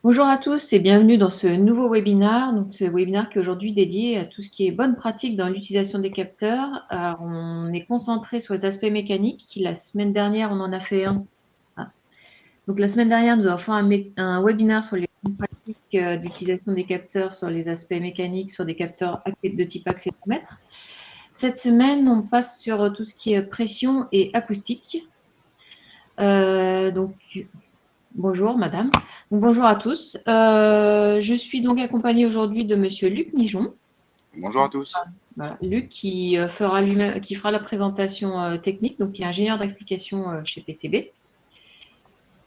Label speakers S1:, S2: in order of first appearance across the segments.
S1: Bonjour à tous et bienvenue dans ce nouveau webinaire. Donc, ce webinaire qui est aujourd'hui dédié à tout ce qui est bonne pratique dans l'utilisation des capteurs. Alors, on est concentré sur les aspects mécaniques. La semaine dernière, on en a fait un. Ah. Donc, la semaine dernière, nous avons fait un webinaire sur les bonnes pratiques d'utilisation des capteurs, sur les aspects mécaniques, sur des capteurs de type accéléromètre. Cette semaine, on passe sur tout ce qui est pression et acoustique. Donc, bonjour madame. Donc, bonjour à tous. Je suis donc accompagnée aujourd'hui de monsieur Luc Mijon.
S2: Bonjour à tous.
S1: Voilà. Luc qui fera la présentation technique, donc qui est ingénieur d'application chez PCB.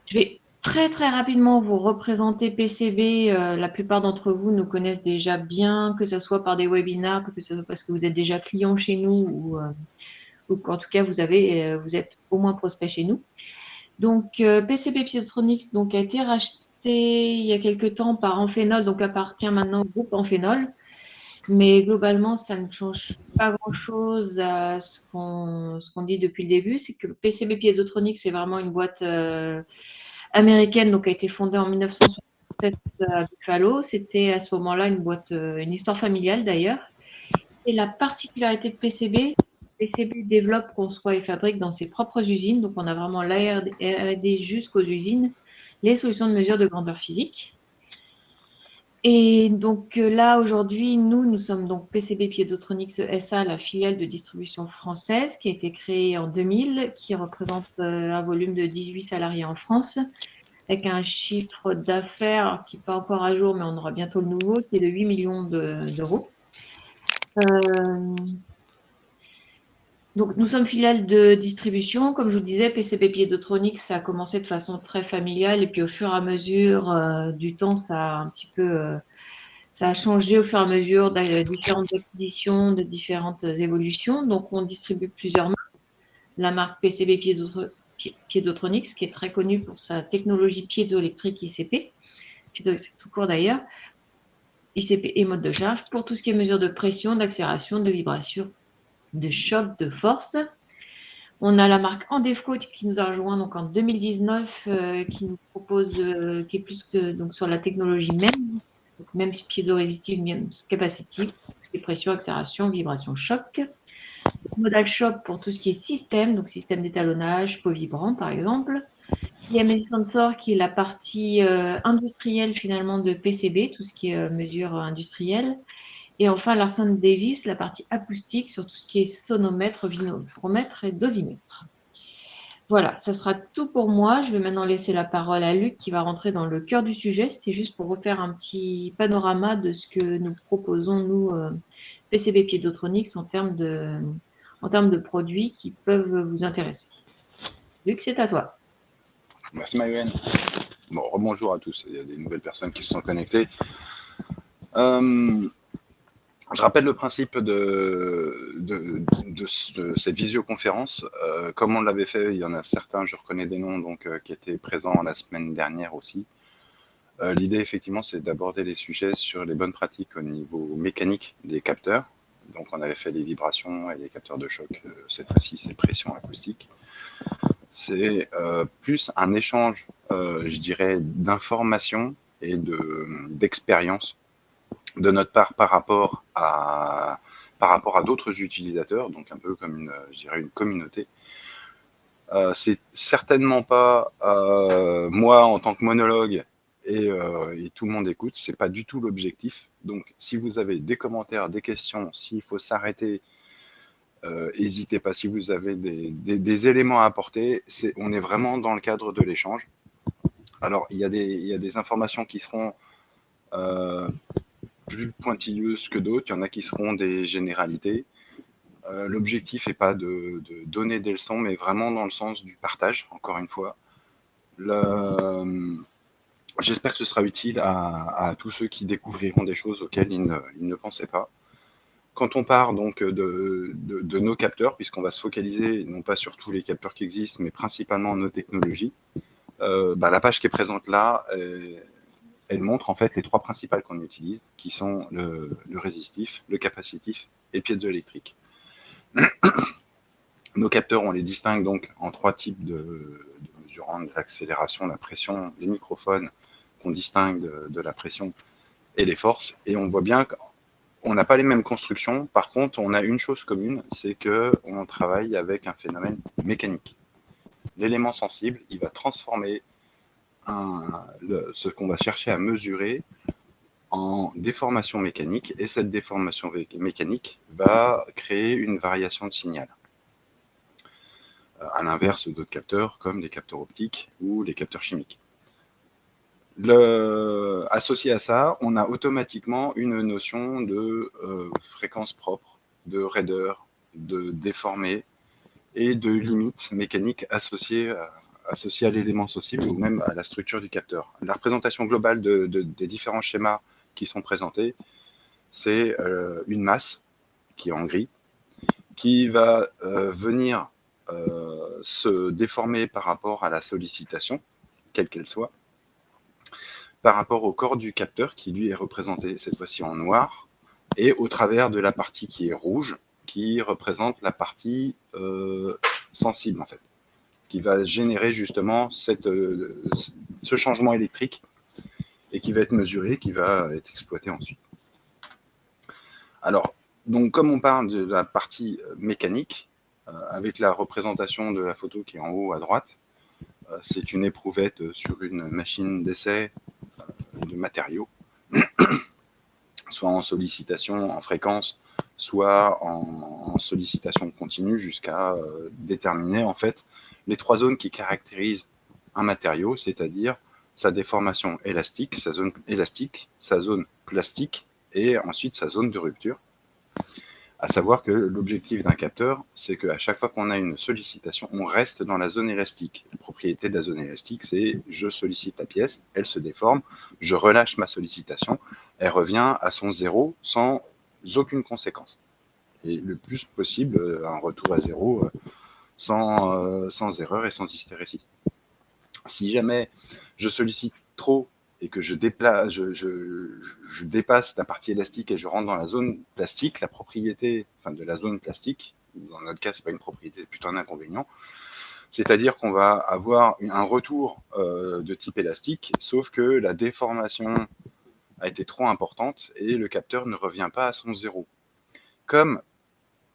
S1: Je vais très très rapidement vous représenter PCB. La plupart d'entre vous nous connaissent déjà bien, que ce soit par des webinaires, que ce soit parce que vous êtes déjà client chez nous ou qu'en tout cas vous êtes au moins prospect chez nous. Donc, PCB Piezotronics donc, a été racheté il y a quelques temps par Amphenol, donc appartient maintenant au groupe Amphenol. Mais globalement, ça ne change pas grand-chose à ce qu'on dit depuis le début. C'est que PCB Piezotronics, c'est vraiment une boîte américaine, donc a été fondée en 1967 à Buffalo. C'était à ce moment-là une boîte, une histoire familiale d'ailleurs. Et la particularité de PCB, PCB développe, conçoit et fabrique dans ses propres usines. Donc, on a vraiment l'R&D jusqu'aux usines, les solutions de mesure de grandeur physique. Et donc là, aujourd'hui, nous sommes donc PCB Piezotronics SA, la filiale de distribution française qui a été créée en 2000, qui représente un volume de 18 salariés en France, avec un chiffre d'affaires qui n'est pas encore à jour, mais on aura bientôt le nouveau, qui est de 8 millions d'euros. Donc, nous sommes filiale de distribution. Comme je vous disais, PCB Piezotronics, ça a commencé de façon très familiale et puis au fur et à mesure du temps, ça a changé au fur et à mesure de différentes acquisitions, de différentes évolutions. Donc, on distribue plusieurs marques. La marque PCB Piezotronics, qui est très connue pour sa technologie piézoélectrique ICP, piézoélectrique tout court d'ailleurs, ICP et mode de charge, pour tout ce qui est mesure de pression, d'accélération, de vibration, de choc, de force. On a la marque Andefco qui nous a rejoint donc en 2019, qui nous propose, qui est plus donc sur la technologie même, donc même piézo-résistive, même capacitive, pression, accélération, vibration, choc. Modal Shop pour tout ce qui est système, donc système d'étalonnage, pot vibrant par exemple. IMS Sensor qui est la partie industrielle finalement de PCB, tout ce qui est mesure industrielle. Et enfin Larson Davis, la partie acoustique sur tout ce qui est sonomètre, vibromètre et dosimètre. Voilà, ça sera tout pour moi. Je vais maintenant laisser la parole à Luc qui va rentrer dans le cœur du sujet. C'était juste pour refaire un petit panorama de ce que nous proposons, nous, PCB Piezotronics, en termes de produits qui peuvent vous intéresser. Luc, c'est à toi.
S2: Merci Maëwen. Bon, bonjour à tous. Il y a des nouvelles personnes qui se sont connectées. Je rappelle le principe de cette visioconférence. Comme on l'avait fait, il y en a certains, je reconnais des noms, donc, qui étaient présents la semaine dernière aussi. L'idée, effectivement, c'est d'aborder les sujets sur les bonnes pratiques au niveau mécanique des capteurs. Donc, on avait fait les vibrations et les capteurs de choc. Cette fois-ci, c'est pression acoustique. C'est plus un échange, je dirais, d'informations et d'expériences de notre part par rapport à d'autres utilisateurs, donc un peu comme je dirais une communauté. C'est certainement pas moi en tant que monologue et tout le monde écoute, c'est pas du tout l'objectif. Donc si vous avez des commentaires, des questions, s'il faut s'arrêter, n'hésitez pas. Si vous avez des éléments à apporter, on est vraiment dans le cadre de l'échange. Alors il y a des informations qui seront plus pointilleuses que d'autres, il y en a qui seront des généralités. L'objectif n'est pas de donner des leçons, mais vraiment dans le sens du partage, encore une fois. J'espère que ce sera utile à tous ceux qui découvriront des choses auxquelles ils ne pensaient pas. Quand on part donc de nos capteurs, puisqu'on va se focaliser non pas sur tous les capteurs qui existent, mais principalement nos technologies, la page qui est présente là, elle montre en fait les trois principales qu'on utilise, qui sont le résistif, le capacitif et le piézoélectrique. Nos capteurs, on les distingue donc en trois types de mesurants, l'accélération, la pression, les microphones qu'on distingue de la pression et les forces. Et on voit bien qu'on n'a pas les mêmes constructions. Par contre, on a une chose commune, c'est qu'on travaille avec un phénomène mécanique. L'élément sensible, il va transformer ce qu'on va chercher à mesurer en déformation mécanique, et cette déformation mécanique va créer une variation de signal. À l'inverse d'autres capteurs, comme les capteurs optiques ou les capteurs chimiques. Associé à ça, on a automatiquement une notion de fréquence propre, de raideur, de déformé et de limite mécanique associée à l'élément sensible ou même à la structure du capteur. La représentation globale des différents schémas qui sont présentés, c'est une masse qui est en gris, qui va venir se déformer par rapport à la sollicitation, quelle qu'elle soit, par rapport au corps du capteur qui lui est représenté cette fois-ci en noir, et au travers de la partie qui est rouge, qui représente la partie sensible en fait, qui va générer justement ce changement électrique et qui va être mesuré, qui va être exploité ensuite. Alors, donc comme on parle de la partie mécanique, avec la représentation de la photo qui est en haut à droite, c'est une éprouvette sur une machine d'essai de matériaux, soit en sollicitation en fréquence, soit en sollicitation continue, jusqu'à déterminer en fait les 3 zones qui caractérisent un matériau, c'est-à-dire sa déformation élastique, sa zone plastique et ensuite sa zone de rupture. À savoir que l'objectif d'un capteur, c'est qu'à chaque fois qu'on a une sollicitation, on reste dans la zone élastique. La propriété de la zone élastique, c'est je sollicite la pièce, elle se déforme, je relâche ma sollicitation, elle revient à son zéro sans aucune conséquence. Et le plus possible, un retour à zéro sans erreur et sans hystérésis. Si jamais je sollicite trop et que je dépasse la partie élastique et je rentre dans la zone plastique, la propriété de la zone plastique, dans notre cas, ce n'est pas une propriété, c'est plutôt un inconvénient, c'est-à-dire qu'on va avoir un retour de type élastique, sauf que la déformation a été trop importante et le capteur ne revient pas à son zéro. Comme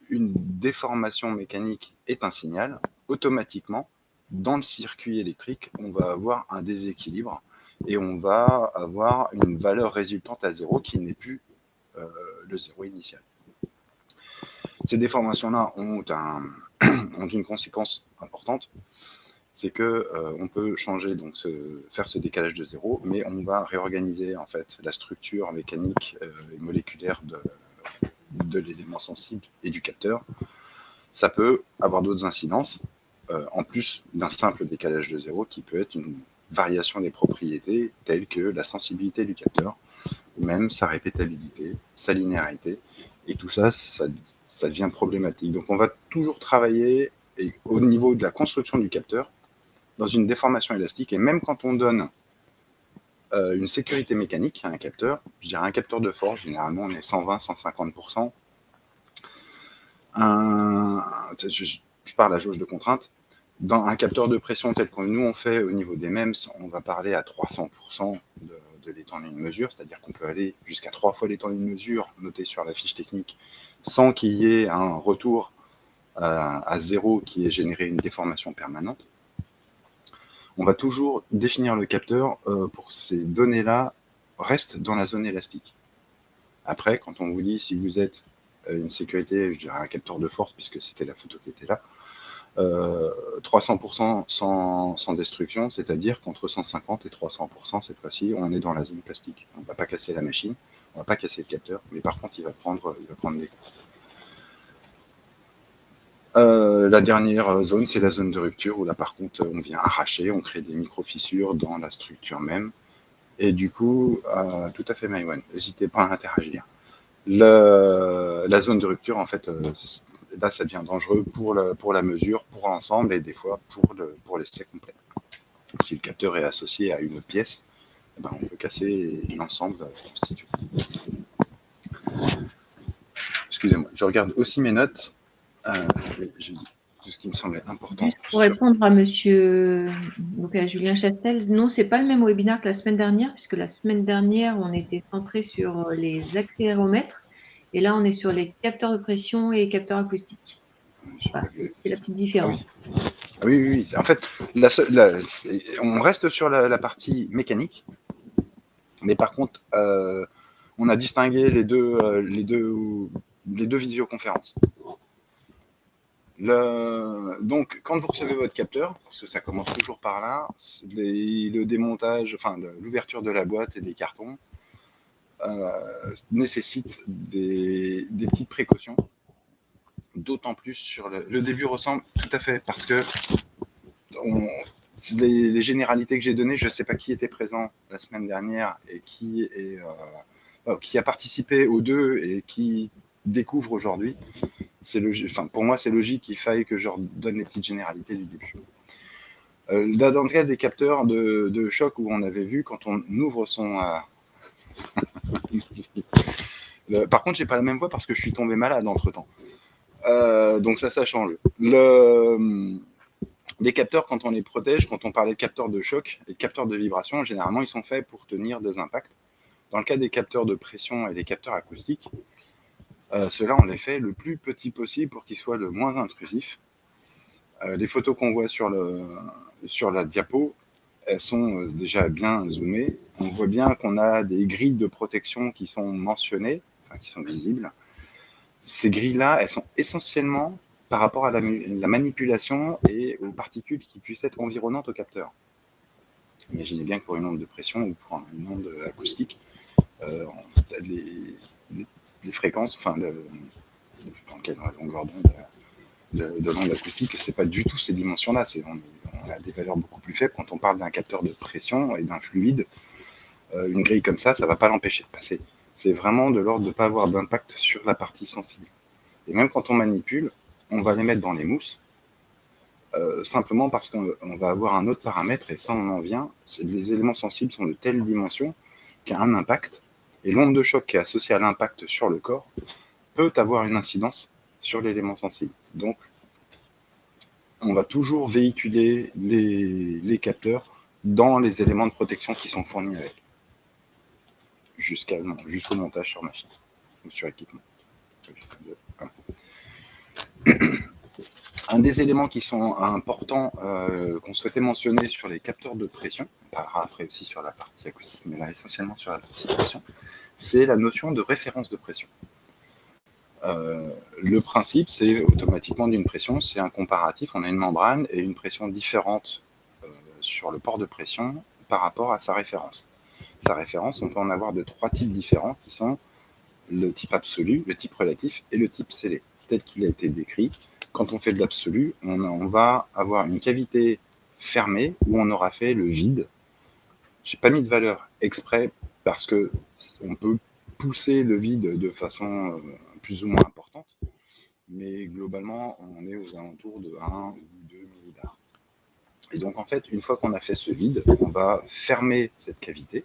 S2: une déformation mécanique est un signal, automatiquement, dans le circuit électrique, on va avoir un déséquilibre et on va avoir une valeur résultante à zéro qui n'est plus le zéro initial. Ces déformations-là ont une conséquence importante, c'est qu'on peut changer, donc faire ce décalage de zéro, mais on va réorganiser en fait la structure mécanique et moléculaire de l'élément sensible et du capteur. Ça peut avoir d'autres incidences, en plus d'un simple décalage de zéro, qui peut être une variation des propriétés telles que la sensibilité du capteur, ou même sa répétabilité, sa linéarité, et tout ça, ça devient problématique. Donc on va toujours travailler au niveau de la construction du capteur, dans une déformation élastique, et même quand on donne une sécurité mécanique à un capteur, je dirais un capteur de force, généralement on est 120-150%, je parle à jauge de contrainte. Dans un capteur de pression tel que nous on fait au niveau des MEMS, on va parler à 300% de l'étendue de mesure, c'est-à-dire qu'on peut aller jusqu'à 3 fois l'étendue de mesure notée sur la fiche technique sans qu'il y ait un retour à zéro qui ait généré une déformation permanente. On va toujours définir le capteur pour que ces données-là restent dans la zone élastique. Après, quand on vous dit si vous êtes une sécurité, je dirais un capteur de force, puisque c'était la photo qui était là, 300% sans destruction, c'est-à-dire qu'entre 150 et 300%, cette fois-ci, on est dans la zone plastique. On ne va pas casser la machine, on ne va pas casser le capteur, mais par contre, il va prendre des coups. La dernière zone, c'est la zone de rupture, où là, par contre, on vient arracher, on crée des micro-fissures dans la structure même. Et du coup, tout à fait, Maïwan, n'hésitez pas à interagir. La zone de rupture, en fait, là, ça devient dangereux pour la mesure, pour l'ensemble et des fois pour l'essai complet. Si le capteur est associé à une autre pièce, on peut casser l'ensemble de la constitution. Excusez-moi, je regarde aussi mes notes. tout ce qui me semblait important.
S1: Juste pour répondre à monsieur, donc à Julien Chastel, non, c'est pas le même webinaire que la semaine dernière, puisque la semaine dernière, on était centré sur les accéléromètres, et là, on est sur les capteurs de pression et capteurs acoustiques. Voilà, c'est la petite différence.
S2: Ah oui, oui, oui. En fait, on reste sur la partie mécanique, mais par contre, on a distingué les deux visioconférences. Donc, quand vous recevez votre capteur, parce que ça commence toujours par là, le démontage, enfin l'ouverture de la boîte et des cartons nécessite des petites précautions. D'autant plus sur le début ressemble tout à fait, parce que les généralités que j'ai données, je ne sais pas qui était présent la semaine dernière et qui a participé aux deux et qui découvre aujourd'hui. Pour moi, c'est logique qu'il faille que je donne les petites généralités du début. Dans le cas des capteurs de choc où on avait vu, quand on ouvre son... Par contre, j'ai pas la même voix parce que je suis tombé malade entre-temps. Donc ça change. Les capteurs, quand on les protège, quand on parlait de capteurs de choc et de capteurs de vibration, généralement, ils sont faits pour tenir des impacts. Dans le cas des capteurs de pression et des capteurs acoustiques, ceux-là, on les fait le plus petit possible pour qu'ils soient le moins intrusifs. Les photos qu'on voit sur la diapo, elles sont déjà bien zoomées. On voit bien qu'on a des grilles de protection qui sont mentionnées, enfin qui sont visibles. Ces grilles-là, elles sont essentiellement par rapport à la manipulation et aux particules qui puissent être environnantes au capteur. Imaginez bien que pour une onde de pression ou pour une onde acoustique, les fréquences, enfin, dans la longueur d'onde de l'onde acoustique, c'est pas du tout ces dimensions-là. On a des valeurs beaucoup plus faibles. Quand on parle d'un capteur de pression et d'un fluide, une grille comme ça, ça va pas l'empêcher de passer. C'est vraiment de l'ordre de ne pas avoir d'impact sur la partie sensible. Et même quand on manipule, on va les mettre dans les mousses, simplement parce qu'on va avoir un autre paramètre, et ça on en vient, les éléments sensibles sont de telle dimension qu'il y a un impact, et l'onde de choc qui est associée à l'impact sur le corps peut avoir une incidence sur l'élément sensible. Donc, on va toujours véhiculer les capteurs dans les éléments de protection qui sont fournis avec, jusqu'au montage sur machine, ou sur équipement. Un des éléments qui sont importants, qu'on souhaitait mentionner sur les capteurs de pression, on parlera après aussi sur la partie acoustique, mais là essentiellement sur la partie pression, c'est la notion de référence de pression. Le principe, c'est automatiquement d'une pression, c'est un comparatif, on a une membrane et une pression différente sur le port de pression par rapport à sa référence. Sa référence, on peut en avoir de 3 types différents qui sont le type absolu, le type relatif et le type scellé, tel qu'il a été décrit. Quand on fait de l'absolu, on va avoir une cavité fermée où on aura fait le vide. Je n'ai pas mis de valeur exprès parce qu'on peut pousser le vide de façon plus ou moins importante, mais globalement, on est aux alentours de 1 ou 2 millibars. Et donc, en fait, une fois qu'on a fait ce vide, on va fermer cette cavité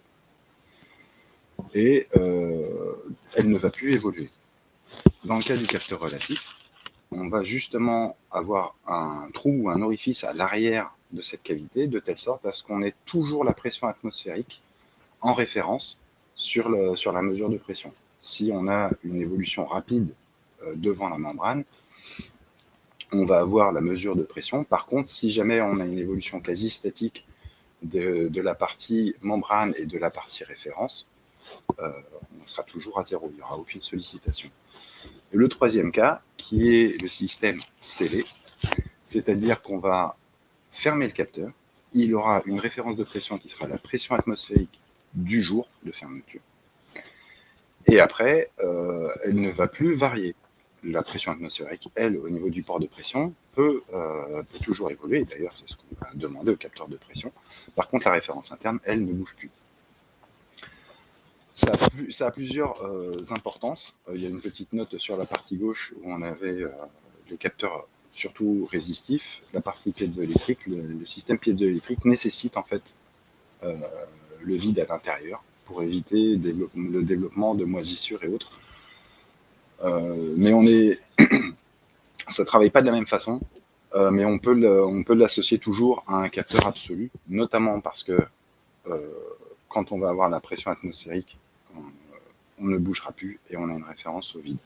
S2: et elle ne va plus évoluer. Dans le cas du capteur relatif, on va justement avoir un trou ou un orifice à l'arrière de cette cavité, de telle sorte à ce qu'on ait toujours la pression atmosphérique en référence sur la mesure de pression. Si on a une évolution rapide devant la membrane, on va avoir la mesure de pression. Par contre, si jamais on a une évolution quasi statique de la partie membrane et de la partie référence, on sera toujours à zéro, il n'y aura aucune sollicitation. Et le troisième cas, qui est le système scellé, c'est-à-dire qu'on va fermer le capteur, il aura une référence de pression qui sera la pression atmosphérique du jour de fermeture, et après, elle ne va plus varier. La pression atmosphérique, elle, au niveau du port de pression, peut toujours évoluer, d'ailleurs c'est ce qu'on va demander au capteur de pression. Par contre, la référence interne, elle, ne bouge plus. Ça a plusieurs importances. Il y a une petite note sur la partie gauche où on avait les capteurs surtout résistifs. La partie piézoélectrique, le système piézoélectrique nécessite en fait le vide à l'intérieur pour éviter le développement de moisissures et autres. Mais ça ne travaille pas de la même façon. mais on peut l'associer toujours à un capteur absolu, notamment parce que quand on va avoir la pression atmosphérique, on ne bougera plus et on a une référence au vide.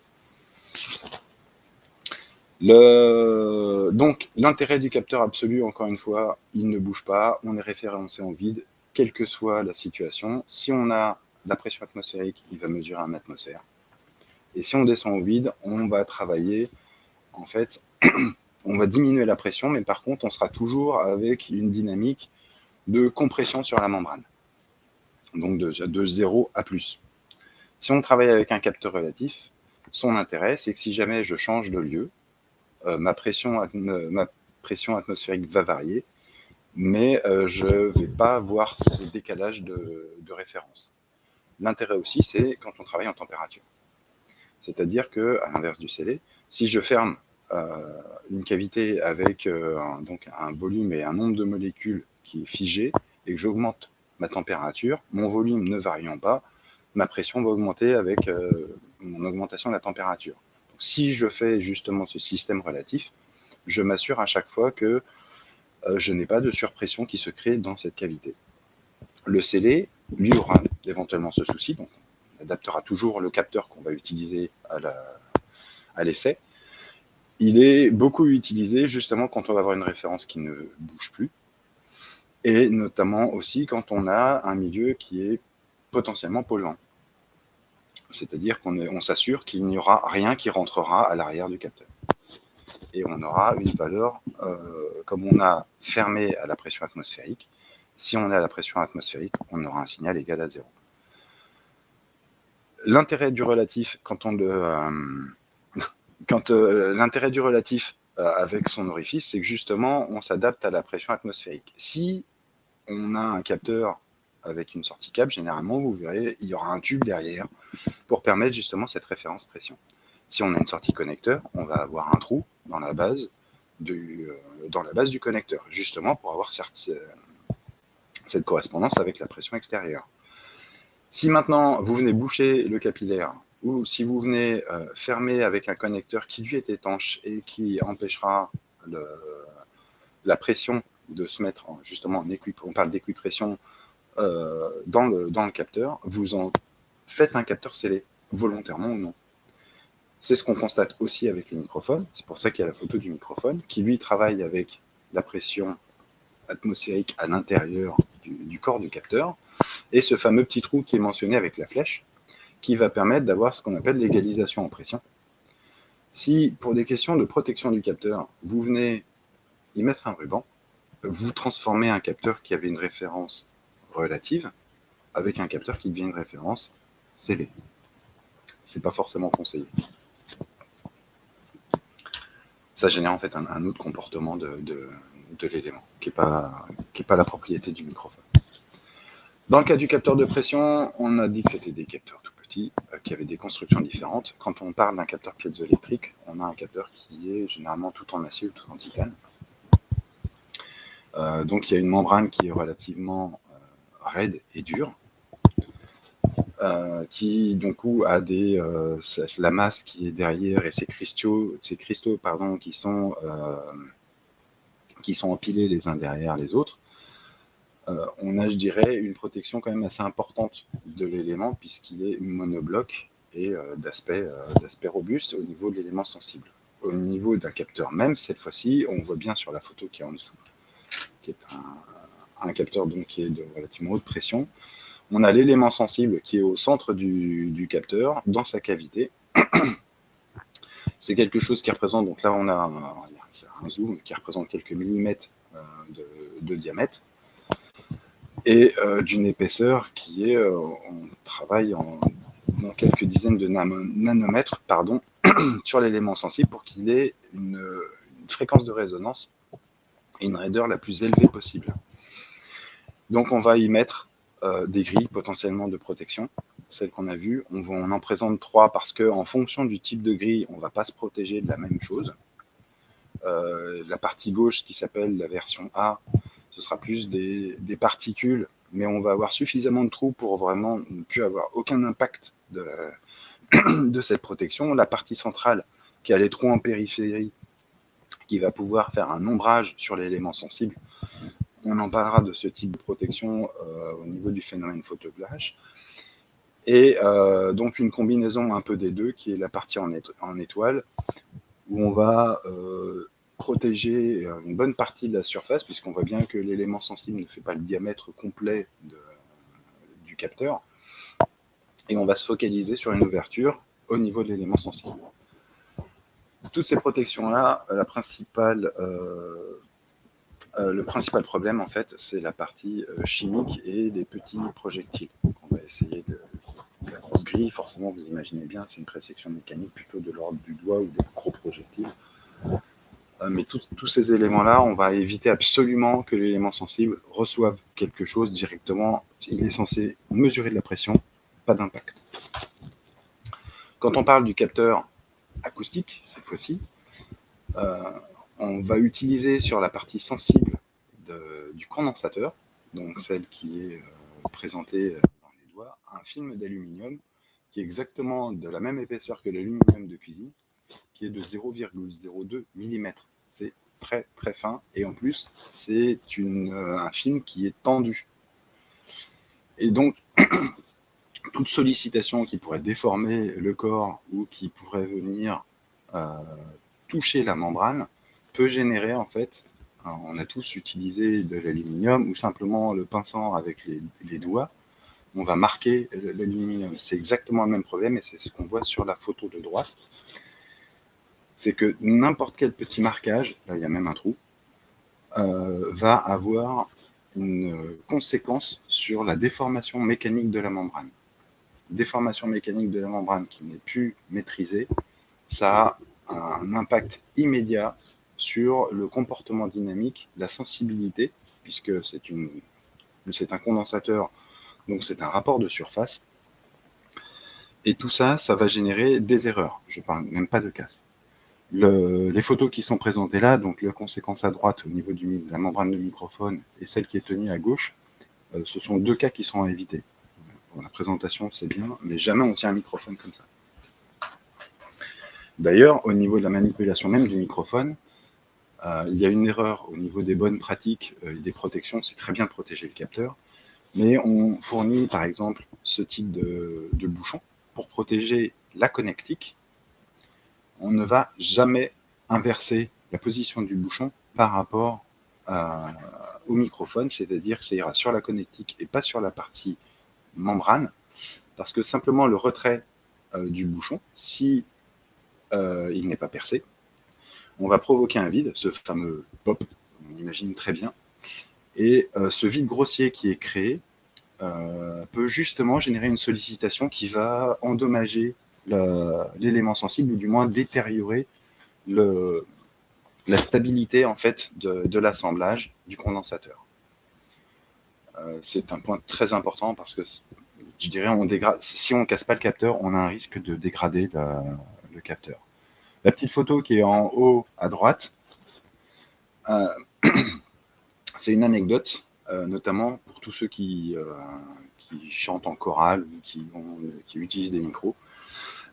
S2: Donc, l'intérêt du capteur absolu, encore une fois, il ne bouge pas, on est référencé en vide, quelle que soit la situation. Si on a la pression atmosphérique, il va mesurer 1 atmosphère. Et si on descend au vide, on va travailler, en fait, on va diminuer la pression, mais par contre, on sera toujours avec une dynamique de compression sur la membrane. Donc, de 0 à plus. Si on travaille avec un capteur relatif, son intérêt, c'est que si jamais je change de lieu, ma pression atmosphérique va varier, mais je ne vais pas avoir ce décalage de référence. L'intérêt aussi, c'est quand on travaille en température. C'est-à-dire qu'à l'inverse du scellé, si je ferme une cavité avec donc un volume et un nombre de molécules qui est figé et que j'augmente ma température, mon volume ne variant pas, ma pression va augmenter avec mon augmentation de la température. Donc, si je fais justement ce système relatif, je m'assure à chaque fois que je n'ai pas de surpression qui se crée dans cette cavité. Le scellé, lui, aura éventuellement ce souci, donc on adaptera toujours le capteur qu'on va utiliser à l'essai. Il est beaucoup utilisé justement quand on va avoir une référence qui ne bouge plus, et notamment aussi quand on a un milieu qui est potentiellement polluant. C'est-à-dire qu'on s'assure qu'il n'y aura rien qui rentrera à l'arrière du capteur. Et on aura une valeur, comme on a fermé à la pression atmosphérique, si on est à la pression atmosphérique, on aura un signal égal à 0. L'intérêt du relatif, l'intérêt du relatif avec son orifice, c'est que justement, on s'adapte à la pression atmosphérique. Si on a un capteur avec une sortie câble, généralement, vous verrez, il y aura un tube derrière pour permettre justement cette référence pression. Si on a une sortie connecteur, on va avoir un trou dans la base du connecteur, justement pour avoir cette correspondance avec la pression extérieure. Si maintenant vous venez boucher le capillaire, ou si vous venez fermer avec un connecteur qui lui est étanche et qui empêchera la pression de se mettre justement en équipression, on parle d'équipression dans le capteur, vous en faites un capteur scellé, volontairement ou non. C'est ce qu'on constate aussi avec les microphones, c'est pour ça qu'il y a la photo du microphone, qui lui travaille avec la pression atmosphérique à l'intérieur du corps du capteur, et ce fameux petit trou qui est mentionné avec la flèche, qui va permettre d'avoir ce qu'on appelle l'égalisation en pression. Si, pour des questions de protection du capteur, vous venez y mettre un ruban, vous transformez un capteur qui avait une référence relative avec un capteur qui devient une référence scellée. C'est pas forcément conseillé. Ça génère en fait un autre comportement de l'élément, qui n'est pas la propriété du microphone. Dans le cas du capteur de pression, on a dit que c'était des capteurs tout petits, qui avaient des constructions différentes. Quand on parle d'un capteur piézoélectrique, on a un capteur qui est généralement tout en acier ou tout en titane. Donc il y a une membrane qui est relativement raide et dure, qui du coup a la masse qui est derrière et ces cristaux qui sont empilés les uns derrière les autres. On a, je dirais, une protection quand même assez importante de l'élément puisqu'il est monobloc et d'aspect robuste au niveau de l'élément sensible. Au niveau d'un capteur même, cette fois-ci, on voit bien sur la photo qui est en dessous, qui est un capteur donc, qui est de relativement haute pression. On a l'élément sensible qui est au centre du capteur, dans sa cavité. C'est quelque chose qui représente, donc là on a un zoom qui représente quelques millimètres de diamètre et d'une épaisseur qui est, on travaille dans quelques dizaines de nanomètres sur l'élément sensible pour qu'il ait une fréquence de résonance et une raideur la plus élevée possible. Donc on va y mettre des grilles potentiellement de protection, celles qu'on a vues. On en présente 3 parce qu'en fonction du type de grille, on ne va pas se protéger de la même chose. La partie gauche qui s'appelle la version A, ce sera plus des particules, mais on va avoir suffisamment de trous pour vraiment ne plus avoir aucun impact de cette protection. La partie centrale qui a les trous en périphérie, qui va pouvoir faire un ombrage sur l'élément sensible. On en parlera de ce type de protection au niveau du phénomène photoflash. Et donc une combinaison un peu des deux, qui est la partie en étoile, où on va protéger une bonne partie de la surface, puisqu'on voit bien que l'élément sensible ne fait pas le diamètre complet du capteur, et on va se focaliser sur une ouverture au niveau de l'élément sensible. Toutes ces protections-là, le principal problème, en fait, c'est la partie chimique et les petits projectiles. Donc on va essayer de... La grosse grille, forcément, vous imaginez bien, c'est une présection mécanique plutôt de l'ordre du doigt ou des gros projectiles. Mais tous ces éléments-là, on va éviter absolument que l'élément sensible reçoive quelque chose directement. Il est censé mesurer de la pression, pas d'impact. Quand on parle du capteur acoustique, cette fois-ci, on va utiliser sur la partie sensible du condensateur, donc celle qui est présentée dans les doigts, un film d'aluminium qui est exactement de la même épaisseur que l'aluminium de cuisine, qui est de 0,02 mm. C'est très très fin, et en plus c'est un film qui est tendu. Et donc toute sollicitation qui pourrait déformer le corps ou qui pourrait venir toucher la membrane peut générer, en fait, on a tous utilisé de l'aluminium ou simplement le pinçant avec les doigts, on va marquer l'aluminium. C'est exactement le même problème, et c'est ce qu'on voit sur la photo de droite. C'est que n'importe quel petit marquage, là il y a même un trou, va avoir une conséquence sur la déformation mécanique de la membrane. Déformation mécanique de la membrane qui n'est plus maîtrisée, ça a un impact immédiat sur le comportement dynamique, la sensibilité, puisque c'est un condensateur, donc c'est un rapport de surface. Et tout ça, ça va générer des erreurs. Je ne parle même pas de casse. Les photos qui sont présentées là, donc la conséquence à droite au niveau de la membrane de microphone et celle qui est tenue à gauche, ce sont deux cas qui sont à éviter. Pour la présentation, c'est bien, mais jamais on tient un microphone comme ça. D'ailleurs, au niveau de la manipulation même du microphone, il y a une erreur au niveau des bonnes pratiques et des protections. C'est très bien de protéger le capteur, mais on fournit par exemple ce type de bouchon pour protéger la connectique. On ne va jamais inverser la position du bouchon par rapport au microphone, c'est-à-dire que ça ira sur la connectique et pas sur la partie membrane, parce que simplement le retrait du bouchon, si il n'est pas percé, on va provoquer un vide, ce fameux pop, on imagine très bien, et ce vide grossier qui est créé peut justement générer une sollicitation qui va endommager l'élément sensible, ou du moins détériorer la stabilité, en fait, de l'assemblage du condensateur. C'est un point très important, parce que je dirais, si on ne casse pas le capteur, on a un risque de dégrader le capteur. La petite photo qui est en haut à droite, c'est une anecdote, notamment pour tous ceux qui chantent en chorale ou qui utilisent des micros.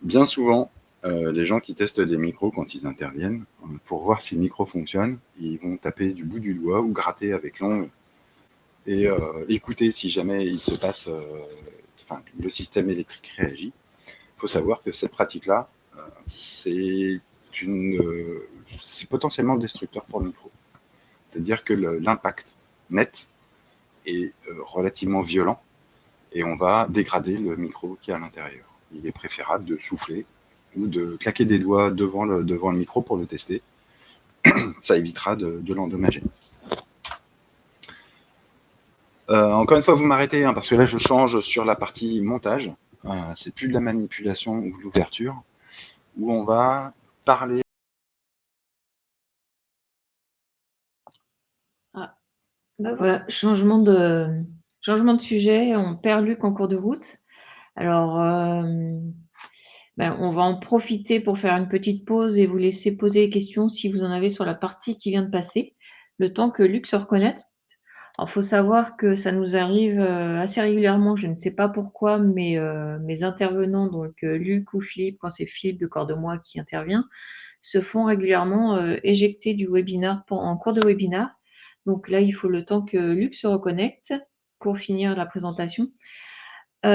S2: Bien souvent, les gens qui testent des micros quand ils interviennent, pour voir si le micro fonctionne, ils vont taper du bout du doigt ou gratter avec l'ongle et écouter si jamais il se passe, le système électrique réagit. Il faut savoir que cette pratique-là, c'est potentiellement destructeur pour le micro. C'est-à-dire que l'impact net est relativement violent, et on va dégrader le micro qui est à l'intérieur. Il est préférable de souffler ou de claquer des doigts devant le micro pour le tester. Ça évitera de l'endommager. Encore une fois, vous m'arrêtez, parce que là, je change sur la partie montage. C'est plus de la manipulation ou de l'ouverture, où on va parler.
S1: Ah, ben voilà, changement de sujet. On perd Luc en cours de route. Alors, on va en profiter pour faire une petite pause et vous laisser poser les questions si vous en avez sur la partie qui vient de passer, le temps que Luc se reconnecte. Alors, il faut savoir que ça nous arrive assez régulièrement, je ne sais pas pourquoi, mais mes intervenants, donc Luc ou Philippe, quand c'est Philippe de Corps de Moi qui intervient, se font régulièrement éjecter du webinaire en cours de webinaire. Donc là, il faut le temps que Luc se reconnecte pour finir la présentation. Du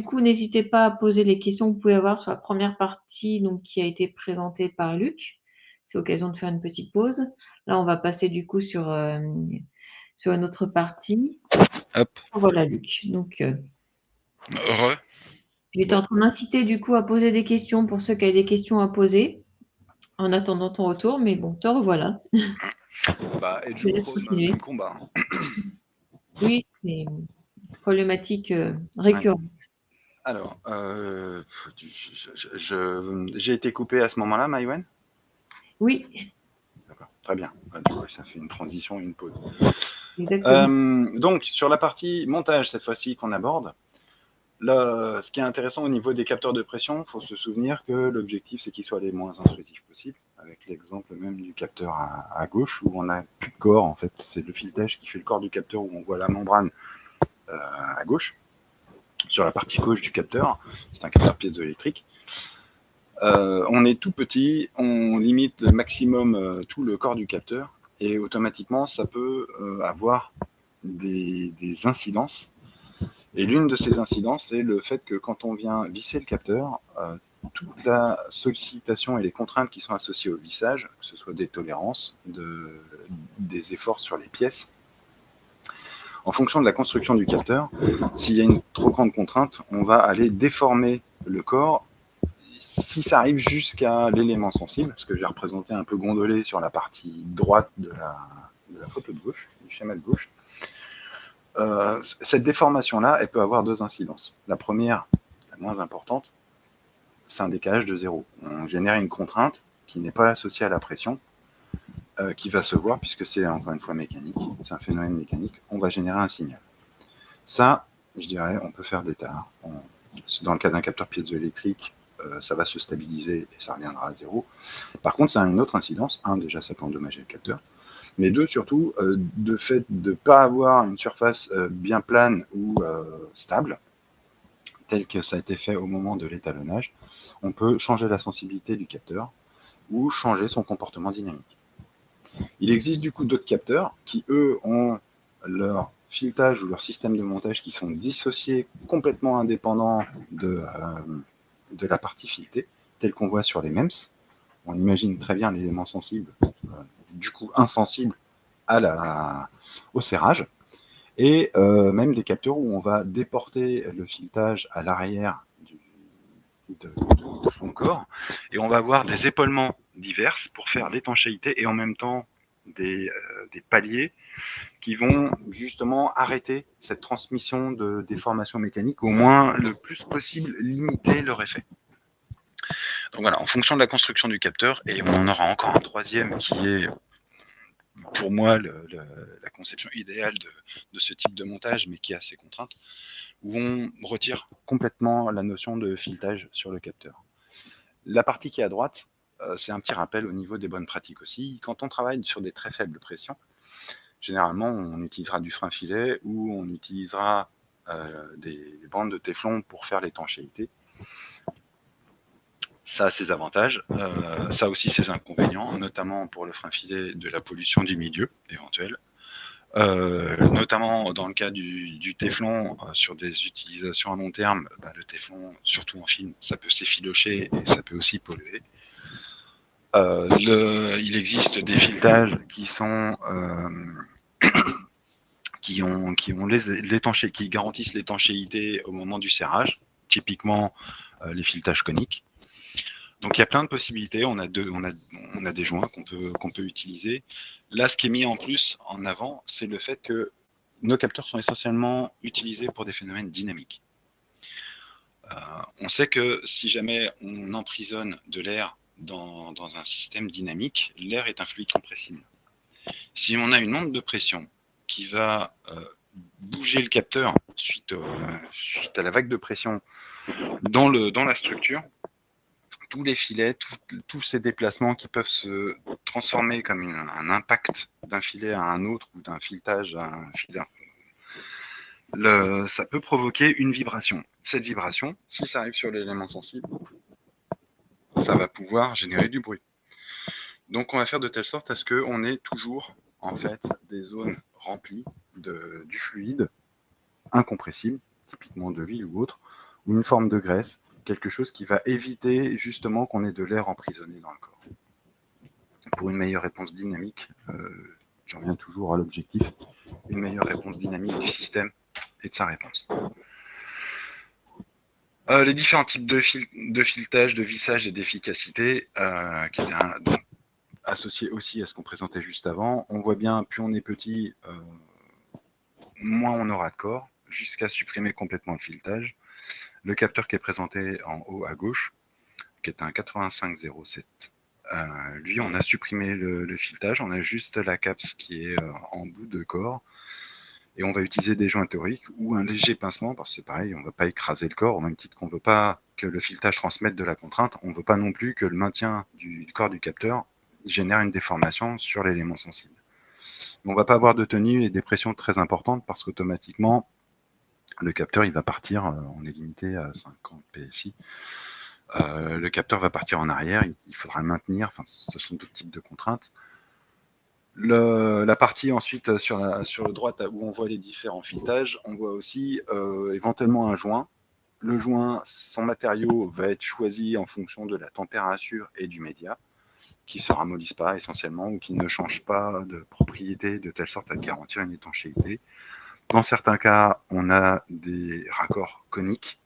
S1: coup, n'hésitez pas à poser les questions que vous pouvez avoir sur la première partie donc, qui a été présentée par Luc. C'est l'occasion de faire une petite pause. Là, on va passer du coup sur une autre partie.
S2: Hop.
S1: Voilà, Luc. Donc,
S2: Heureux.
S1: j'étais en train d'inciter du coup à poser des questions pour ceux qui avaient des questions à poser en attendant ton retour. Mais bon, te revoilà.
S2: Bah, et
S1: Je
S2: du
S1: laisse
S2: coup,
S1: continuer.
S2: même combat.
S1: Oui, c'est une problématique récurrente.
S2: Alors, j'ai été coupé à ce moment-là, Maïwen?
S1: Oui,
S2: D'accord, très bien. Du coup, ça fait une transition, une pause.
S1: exactement.
S2: Donc, sur la partie montage, cette fois-ci, qu'on aborde, là, ce qui est intéressant au niveau des capteurs de pression, il faut se souvenir que l'objectif, c'est qu'ils soient les moins intrusifs possibles, avec l'exemple même du capteur à gauche, où on n'a plus de corps, en fait. C'est le filetage qui fait le corps du capteur, où on voit la membrane à gauche. Sur la partie gauche du capteur, c'est un capteur piézoélectrique. On est tout petit, on limite le maximum tout le corps du capteur, et automatiquement, ça peut avoir des incidences. Et l'une de ces incidences, c'est le fait que quand on vient visser le capteur, toute la sollicitation et les contraintes qui sont associées au vissage, que ce soit des tolérances, des efforts sur les pièces, en fonction de la construction du capteur, s'il y a une trop grande contrainte, on va aller déformer le corps. Si ça arrive jusqu'à l'élément sensible, ce que j'ai représenté un peu gondolé sur la partie droite de la photo de gauche, du schéma de gauche, cette déformation-là, elle peut avoir deux incidences. La première, la moins importante, c'est un décalage de zéro. On génère une contrainte qui n'est pas associée à la pression, qui va se voir, puisque c'est encore une fois mécanique, c'est un phénomène mécanique, on va générer un signal. Ça, je dirais, on peut faire des tares. Dans le cas d'un capteur piézoélectrique, ça va se stabiliser et ça reviendra à zéro. Par contre, ça a une autre incidence. Un, déjà, ça peut endommager le capteur. Mais deux, surtout, de fait de ne pas avoir une surface bien plane ou stable, tel que ça a été fait au moment de l'étalonnage, on peut changer la sensibilité du capteur ou changer son comportement dynamique. Il existe du coup d'autres capteurs qui, eux, ont leur filetage ou leur système de montage qui sont dissociés, complètement indépendants de la partie filetée, telle qu'on voit sur les MEMS. On imagine très bien l'élément sensible, du coup insensible au serrage, et même des capteurs où on va déporter le filetage à l'arrière de son corps, et on va avoir des épaulements divers pour faire l'étanchéité et en même temps des paliers qui vont justement arrêter cette transmission de déformation mécanique, au moins le plus possible limiter leur effet. Donc voilà, en fonction de la construction du capteur, et on en aura encore un troisième qui est pour moi la conception idéale de ce type de montage, mais qui a ses contraintes, où on retire complètement la notion de filetage sur le capteur. La partie qui est à droite, c'est un petit rappel au niveau des bonnes pratiques aussi. Quand on travaille sur des très faibles pressions, généralement on utilisera du frein filet ou on utilisera des bandes de téflon pour faire l'étanchéité. Ça a ses avantages, ça a aussi ses inconvénients, notamment pour le frein filet de la pollution du milieu éventuelle. Notamment dans le cas du téflon, sur des utilisations à long terme, le téflon, surtout en film, ça peut s'effilocher et ça peut aussi polluer. Il existe des filetages qui sont qui garantissent l'étanchéité au moment du serrage, typiquement les filetages coniques. Donc il y a plein de possibilités, on a des joints qu'on peut utiliser. Là, ce qui est mis en plus en avant, c'est le fait que nos capteurs sont essentiellement utilisés pour des phénomènes dynamiques. On sait que si jamais on emprisonne de l'air dans un système dynamique, l'air est un fluide compressible. Si on a une onde de pression qui va bouger le capteur suite à la vague de pression dans la structure, tous les filets, tous ces déplacements qui peuvent se transformer comme un impact d'un filet à un autre ou d'un filetage à un filet, ça peut provoquer une vibration. Cette vibration, si ça arrive sur l'élément sensible, ça va pouvoir générer du bruit. Donc on va faire de telle sorte à ce qu'on ait toujours en fait des zones remplies du fluide incompressible, typiquement de l'huile ou autre, ou une forme de graisse, quelque chose qui va éviter justement qu'on ait de l'air emprisonné dans le corps. Pour une meilleure réponse dynamique, je reviens toujours à l'objectif, une meilleure réponse dynamique du système et de sa réponse. Les différents types de filetage, de vissage et d'efficacité, qui étaient associés aussi à ce qu'on présentait juste avant. On voit bien, plus on est petit, moins on aura de corps, jusqu'à supprimer complètement le filetage. Le capteur qui est présenté en haut à gauche, qui est un 8507, lui, on a supprimé le filetage, on a juste la capse qui est en bout de corps, et on va utiliser des joints toriques ou un léger pincement, parce que c'est pareil, on ne va pas écraser le corps, au même titre qu'on ne veut pas que le filetage transmette de la contrainte, on ne veut pas non plus que le maintien du corps du capteur génère une déformation sur l'élément sensible. On ne va pas avoir de tenue et des pressions très importantes, parce qu'automatiquement, le capteur il va partir, on est limité à 50 PSI, le capteur va partir en arrière, il faudra le maintenir, enfin, ce sont d'autres types de contraintes. La partie ensuite sur le droite où on voit les différents filetages, on voit aussi éventuellement un joint. Le joint, son matériau va être choisi en fonction de la température et du média, qui ne se ramollissent pas essentiellement ou qui ne changent pas de propriété de telle sorte à garantir une étanchéité. Dans certains cas, on a des raccords coniques,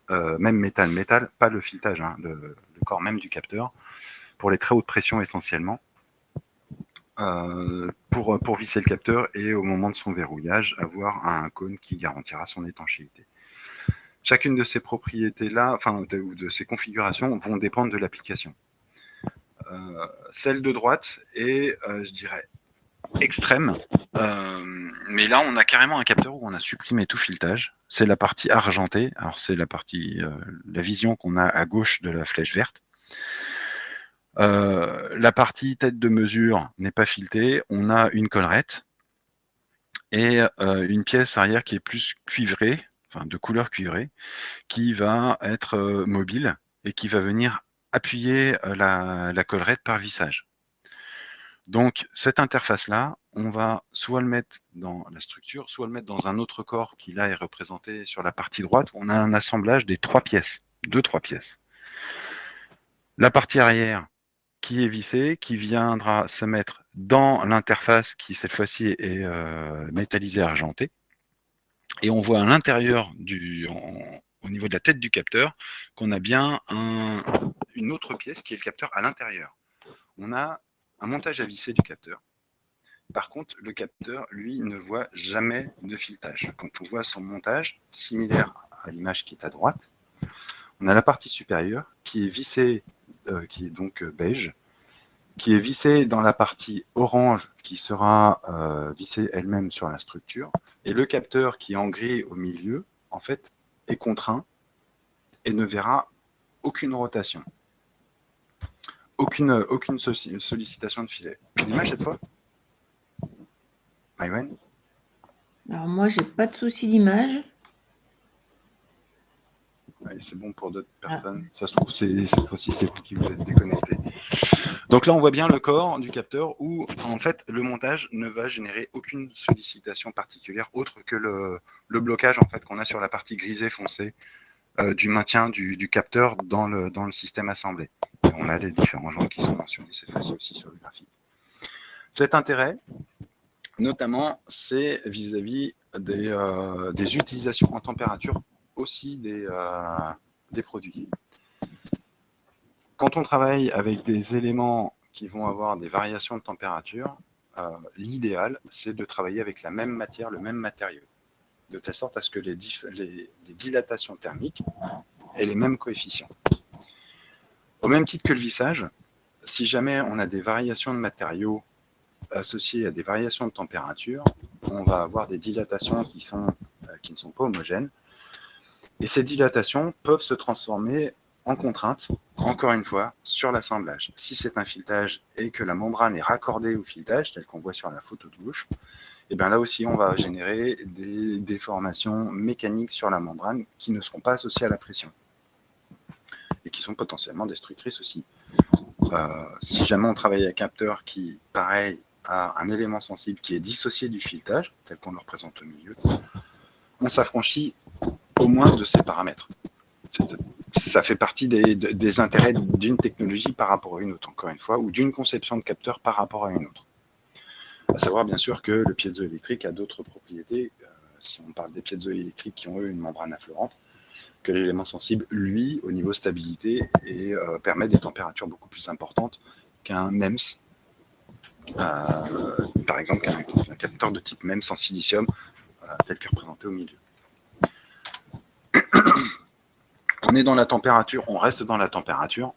S2: même métal, pas le filetage, hein, le corps même du capteur, pour les très hautes pressions essentiellement. Pour visser le capteur et au moment de son verrouillage, avoir un cône qui garantira son étanchéité. Chacune de ces propriétés-là, enfin de ces configurations, vont dépendre de l'application. Celle de droite est, je dirais, extrême, mais là on a carrément un capteur où on a supprimé tout filetage. C'est la partie argentée, alors c'est la partie, la vision qu'on a à gauche de la flèche verte. La partie tête de mesure n'est pas filetée, on a une collerette et une pièce arrière qui est plus cuivrée, enfin de couleur cuivrée, qui va être mobile et qui va venir appuyer la collerette par vissage. Donc cette interface-là, on va soit le mettre dans la structure, soit le mettre dans un autre corps qui là est représenté sur la partie droite, où on a un assemblage des trois pièces. La partie arrière, qui est vissé, qui viendra se mettre dans l'interface qui cette fois-ci est métallisée argentée. Et on voit à l'intérieur, au niveau de la tête du capteur, qu'on a bien une autre pièce qui est le capteur à l'intérieur. On a un montage à visser du capteur. Par contre, le capteur, lui, ne voit jamais de filetage. Quand on voit son montage, similaire à l'image qui est à droite, on a la partie supérieure qui est vissée, qui est donc beige, qui est vissée dans la partie orange qui sera vissée elle-même sur la structure, et le capteur qui est en gris au milieu, en fait, est contraint et ne verra aucune rotation, aucune sollicitation de filet. L'image cette fois, Maïwen?
S1: Alors moi, j'ai pas de souci d'image.
S2: Ouais, c'est bon pour d'autres personnes. Ça se trouve, cette fois-ci, c'est vous qui vous êtes déconnecté. Donc là, on voit bien le corps du capteur où, en fait, le montage ne va générer aucune sollicitation particulière autre que le blocage en fait, qu'on a sur la partie grisée foncée du maintien du capteur dans le système assemblé. Et on a les différents joints qui sont mentionnés cette fois-ci aussi sur le graphique. Cet intérêt, notamment, c'est vis-à-vis des utilisations en température aussi des produits. Quand on travaille avec des éléments qui vont avoir des variations de température, l'idéal, c'est de travailler avec la même matière, le même matériau, de telle sorte à ce que les dilatations thermiques aient les mêmes coefficients. Au même titre que le vissage, si jamais on a des variations de matériaux associées à des variations de température, on va avoir des dilatations qui ne sont pas homogènes. Et ces dilatations peuvent se transformer en contrainte, encore une fois, sur l'assemblage. Si c'est un filetage et que la membrane est raccordée au filetage, tel qu'on voit sur la photo de gauche, et bien là aussi, on va générer des déformations mécaniques sur la membrane qui ne seront pas associées à la pression. Et qui sont potentiellement destructrices aussi. Si jamais on travaille avec un capteur qui, pareil, a un élément sensible qui est dissocié du filetage, tel qu'on le représente au milieu, on s'affranchit au moins de ces paramètres. Ça fait partie des intérêts d'une technologie par rapport à une autre, encore une fois, ou d'une conception de capteur par rapport à une autre. À savoir, bien sûr, que le piézoélectrique a d'autres propriétés, si on parle des piézoélectriques qui ont eux une membrane affleurante, que l'élément sensible, lui, au niveau stabilité, permet des températures beaucoup plus importantes qu'un MEMS, par exemple qu'un capteur de type MEMS en silicium, tel que représenté au milieu. On est dans la température, on reste dans la température.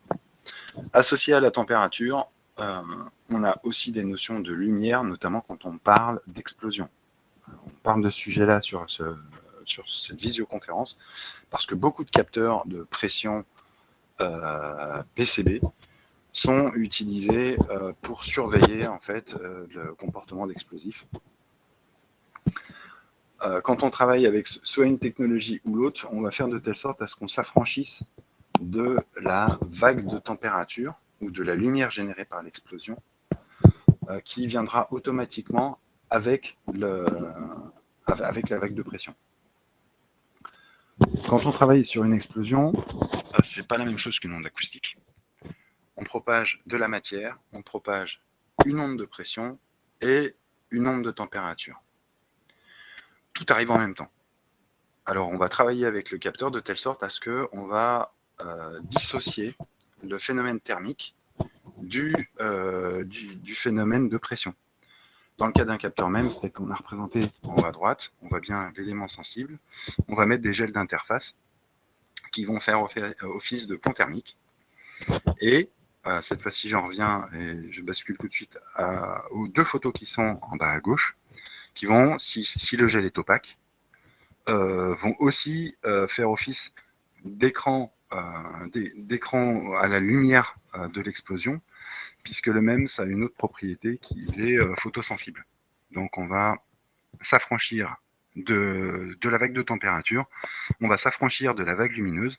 S2: Associé à la température, on a aussi des notions de lumière, notamment quand on parle d'explosion. On parle de ce sujet-là sur cette visioconférence, parce que beaucoup de capteurs de pression PCB sont utilisés pour surveiller en fait le comportement d'explosifs. Quand on travaille avec soit une technologie ou l'autre, on va faire de telle sorte à ce qu'on s'affranchisse de la vague de température ou de la lumière générée par l'explosion qui viendra automatiquement avec la vague de pression. Quand on travaille sur une explosion, c'est pas la même chose qu'une onde acoustique. On propage de la matière, on propage une onde de pression et une onde de température. Tout arrive en même temps. Alors on va travailler avec le capteur de telle sorte à ce qu'on va dissocier le phénomène thermique du phénomène de pression. Dans le cas d'un capteur MEMS, c'est qu'on a représenté en haut à droite, on voit bien l'élément sensible. On va mettre des gels d'interface qui vont faire office de pont thermique. Et cette fois-ci, j'en reviens et je bascule tout de suite aux deux photos qui sont en bas à gauche, qui vont, si le gel est opaque, vont aussi faire office d'écran à la lumière de l'explosion, puisque le MEMS a une autre propriété qui est photosensible. Donc on va s'affranchir de la vague de température, on va s'affranchir de la vague lumineuse.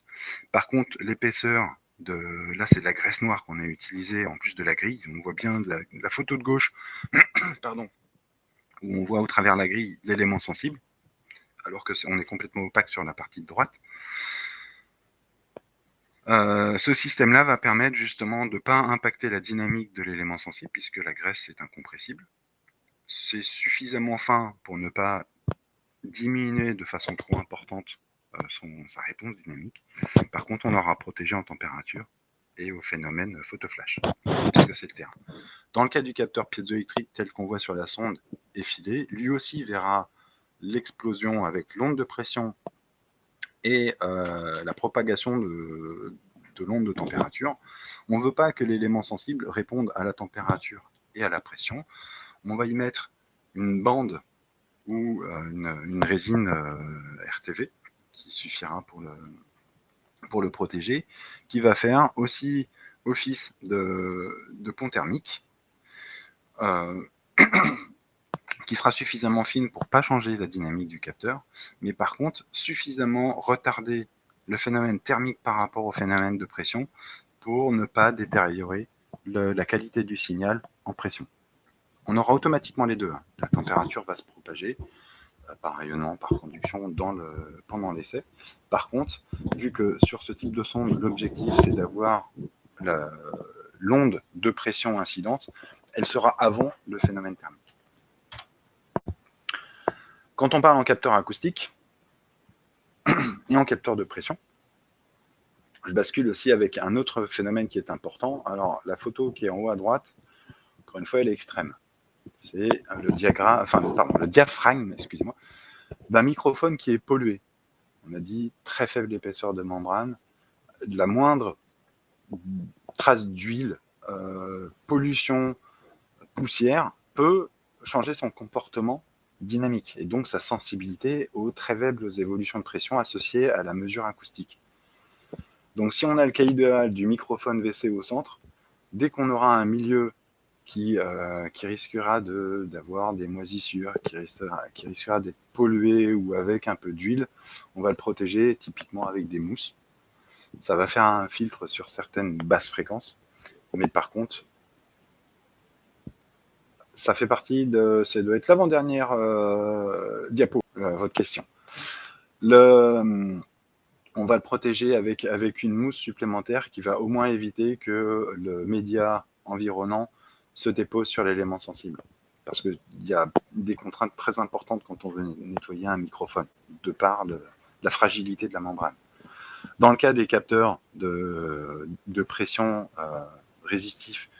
S2: Par contre, l'épaisseur là c'est de la graisse noire qu'on a utilisée en plus de la grille. On voit bien de la photo de gauche, pardon, où on voit au travers de la grille l'élément sensible, alors qu'on est complètement opaque sur la partie de droite. Ce système-là va permettre justement de ne pas impacter la dynamique de l'élément sensible, puisque la graisse est incompressible. C'est suffisamment fin pour ne pas diminuer de façon trop importante sa réponse dynamique. Par contre, on aura protégé en température et au phénomène photoflash, puisque c'est le terme. Dans le cas du capteur piézoélectrique tel qu'on voit sur la sonde effilée, lui aussi verra l'explosion avec l'onde de pression et la propagation de l'onde de température. On ne veut pas que l'élément sensible réponde à la température et à la pression. On va y mettre une bande ou une résine RTV qui suffira pour le protéger, qui va faire aussi office de pont thermique, qui sera suffisamment fine pour ne pas changer la dynamique du capteur, mais par contre suffisamment retarder le phénomène thermique par rapport au phénomène de pression pour ne pas détériorer la qualité du signal en pression. On aura automatiquement les deux. La température va se propager par rayonnement, par conduction pendant l'essai. Par contre, vu que sur ce type de sonde, l'objectif c'est d'avoir l'onde de pression incidente, elle sera avant le phénomène thermique. Quand on parle en capteur acoustique et en capteur de pression, je bascule aussi avec un autre phénomène qui est important. Alors, la photo qui est en haut à droite, encore une fois, elle est extrême. C'est le diaphragme, excusez-moi, d'un microphone qui est pollué. On a dit très faible épaisseur de membrane, de la moindre trace d'huile, pollution, poussière peut changer son comportement dynamique et donc sa sensibilité aux très faibles évolutions de pression associées à la mesure acoustique. Donc si on a le cas idéal du microphone WC au centre, dès qu'on aura un milieu qui risquera d'avoir des moisissures, qui risquera d'être pollué ou avec un peu d'huile, on va le protéger typiquement avec des mousses Ça va faire un filtre sur certaines basses fréquences, mais par contre, ça fait partie de... Ça doit être l'avant-dernière diapo, votre question. On va le protéger avec une mousse supplémentaire qui va au moins éviter que le média environnant se dépose sur l'élément sensible. Parce qu'il y a des contraintes très importantes quand on veut nettoyer un microphone, de par la fragilité de la membrane. Dans le cas des capteurs de pression résistifs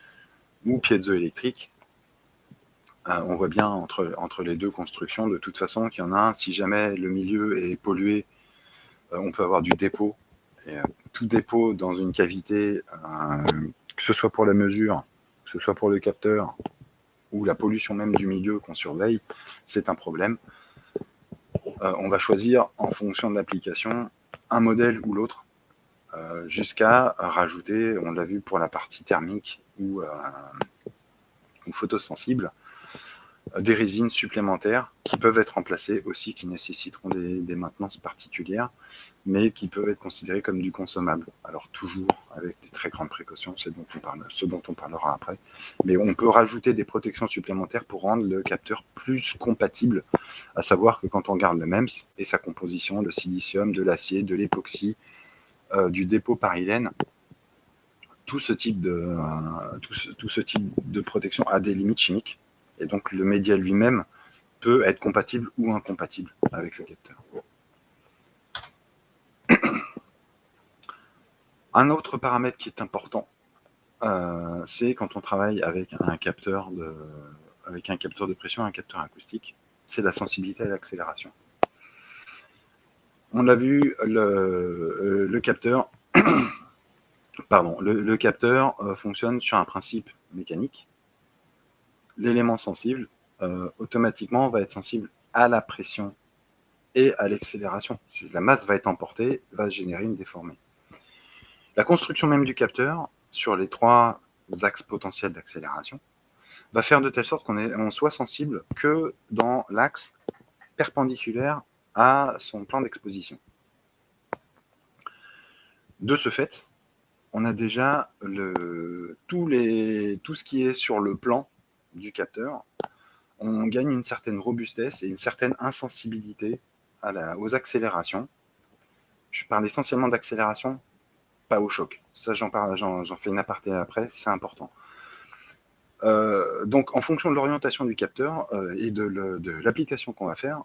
S2: ou piézoélectriques, on voit bien entre les deux constructions, de toute façon, qu'il y en a un, si jamais le milieu est pollué, on peut avoir du dépôt. Et tout dépôt dans une cavité, que ce soit pour la mesure, que ce soit pour le capteur, ou la pollution même du milieu qu'on surveille, c'est un problème. On va choisir, en fonction de l'application, un modèle ou l'autre, jusqu'à rajouter, on l'a vu pour la partie thermique ou photosensible, des résines supplémentaires qui peuvent être remplacées aussi, qui nécessiteront des maintenances particulières, mais qui peuvent être considérées comme du consommable. Alors toujours avec des très grandes précautions, ce dont on parlera après. Mais on peut rajouter des protections supplémentaires pour rendre le capteur plus compatible, à savoir que quand on regarde le MEMS et sa composition, le silicium, de l'acier, de l'époxy, du dépôt parylène, tout ce type de protection a des limites chimiques. Et donc le média lui-même peut être compatible ou incompatible avec le capteur. Un autre paramètre qui est important, c'est quand on travaille avec un capteur de pression, un capteur acoustique, c'est la sensibilité à l'accélération. On l'a vu, le capteur, le capteur fonctionne sur un principe mécanique. L'élément sensible, automatiquement, va être sensible à la pression et à l'accélération. Si la masse va être emportée, va générer une déformée. La construction même du capteur, sur les trois axes potentiels d'accélération, va faire de telle sorte qu'on soit sensible que dans l'axe perpendiculaire à son plan d'exposition. De ce fait, on a déjà tout ce qui est sur le plan du capteur. On gagne une certaine robustesse et une certaine insensibilité aux accélérations. Je parle essentiellement d'accélération, pas au choc. Ça, j'en fais une aparté après, c'est important. Donc, en fonction de l'orientation du capteur et de l'application qu'on va faire,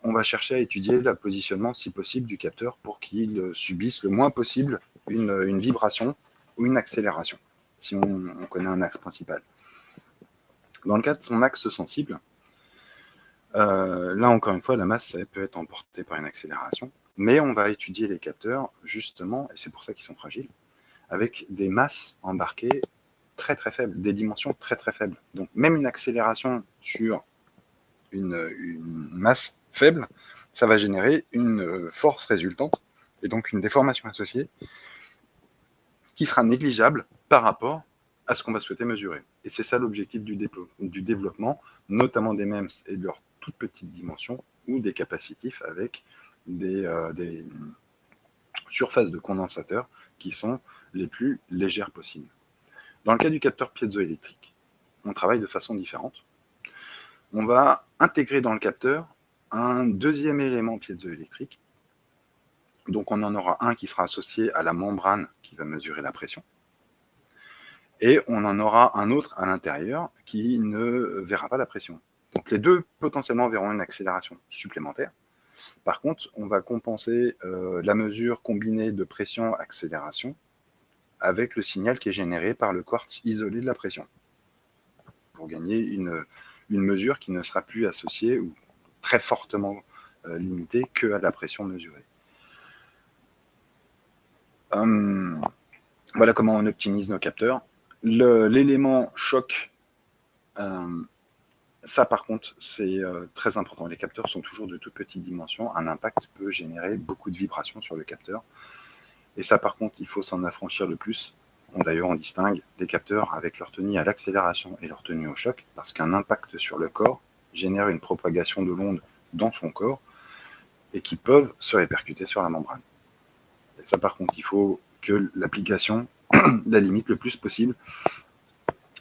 S2: on va chercher à étudier le positionnement, si possible, du capteur pour qu'il subisse le moins possible une vibration ou une accélération, si on connaît un axe principal. Dans le cas de son axe sensible, là, encore une fois, la masse peut être emportée par une accélération, mais on va étudier les capteurs, justement, et c'est pour ça qu'ils sont fragiles, avec des masses embarquées très très faibles, des dimensions très très faibles. Donc même une accélération sur une masse faible, ça va générer une force résultante, et donc une déformation associée, qui sera négligeable par rapport à ce qu'on va souhaiter mesurer. Et c'est ça l'objectif du développement, notamment des MEMS et de leur toute petite dimension, ou des capacitifs avec des surfaces de condensateur qui sont les plus légères possibles. Dans le cas du capteur piézoélectrique, on travaille de façon différente. On va intégrer dans le capteur un deuxième élément piézoélectrique. Donc on en aura un qui sera associé à la membrane qui va mesurer la pression. Et on en aura un autre à l'intérieur qui ne verra pas la pression. Donc les deux potentiellement verront une accélération supplémentaire. Par contre, on va compenser la mesure combinée de pression-accélération avec le signal qui est généré par le quartz isolé de la pression, pour gagner une mesure qui ne sera plus associée ou très fortement limitée qu'à la pression mesurée. Voilà comment on optimise nos capteurs. L'élément choc, ça par contre, c'est très important. Les capteurs sont toujours de toute petite dimension. Un impact peut générer beaucoup de vibrations sur le capteur. Et ça par contre, il faut s'en affranchir le plus. D'ailleurs, on distingue les capteurs avec leur tenue à l'accélération et leur tenue au choc, parce qu'un impact sur le corps génère une propagation de l'onde dans son corps et qui peuvent se répercuter sur la membrane. Et ça, par contre, il faut que l'application la limite le plus possible,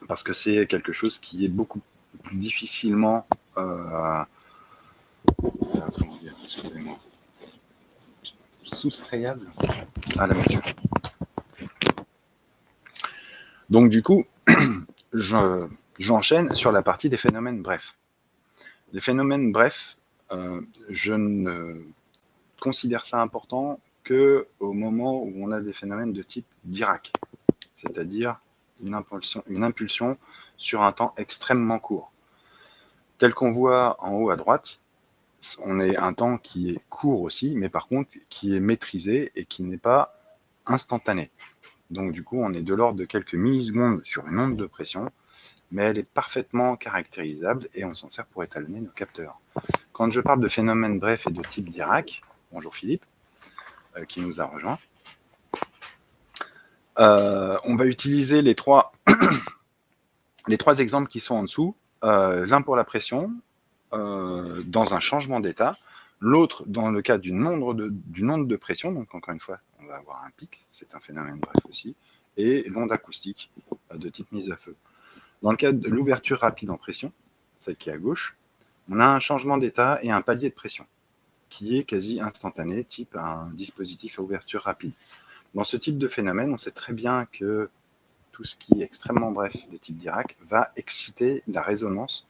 S2: parce que c'est quelque chose qui est beaucoup plus difficilement comment dire, excusez-moi, soustrayable à la mesure. Donc du coup, j'enchaîne sur la partie des phénomènes brefs. Les phénomènes brefs, je ne considère ça important qu'au moment où on a des phénomènes de type Dirac, c'est-à-dire une impulsion sur un temps extrêmement court. Tel qu'on voit en haut à droite, on est un temps qui est court aussi, mais par contre qui est maîtrisé et qui n'est pas instantané. Donc du coup, on est de l'ordre de quelques millisecondes sur une onde de pression, mais elle est parfaitement caractérisable et on s'en sert pour étalonner nos capteurs. Quand je parle de phénomènes brefs et de type Dirac, bonjour Philippe, qui nous a rejoint, on va utiliser les trois exemples qui sont en dessous, l'un pour la pression, dans un changement d'état, l'autre dans le cas d'une onde de pression, donc encore une fois, on va avoir un pic, c'est un phénomène bref aussi, et l'onde acoustique de type mise à feu. Dans le cas de l'ouverture rapide en pression, celle qui est à gauche, on a un changement d'état et un palier de pression qui est quasi instantané, type un dispositif à ouverture rapide. Dans ce type de phénomène, on sait très bien que tout ce qui est extrêmement bref de type Dirac va exciter la résonance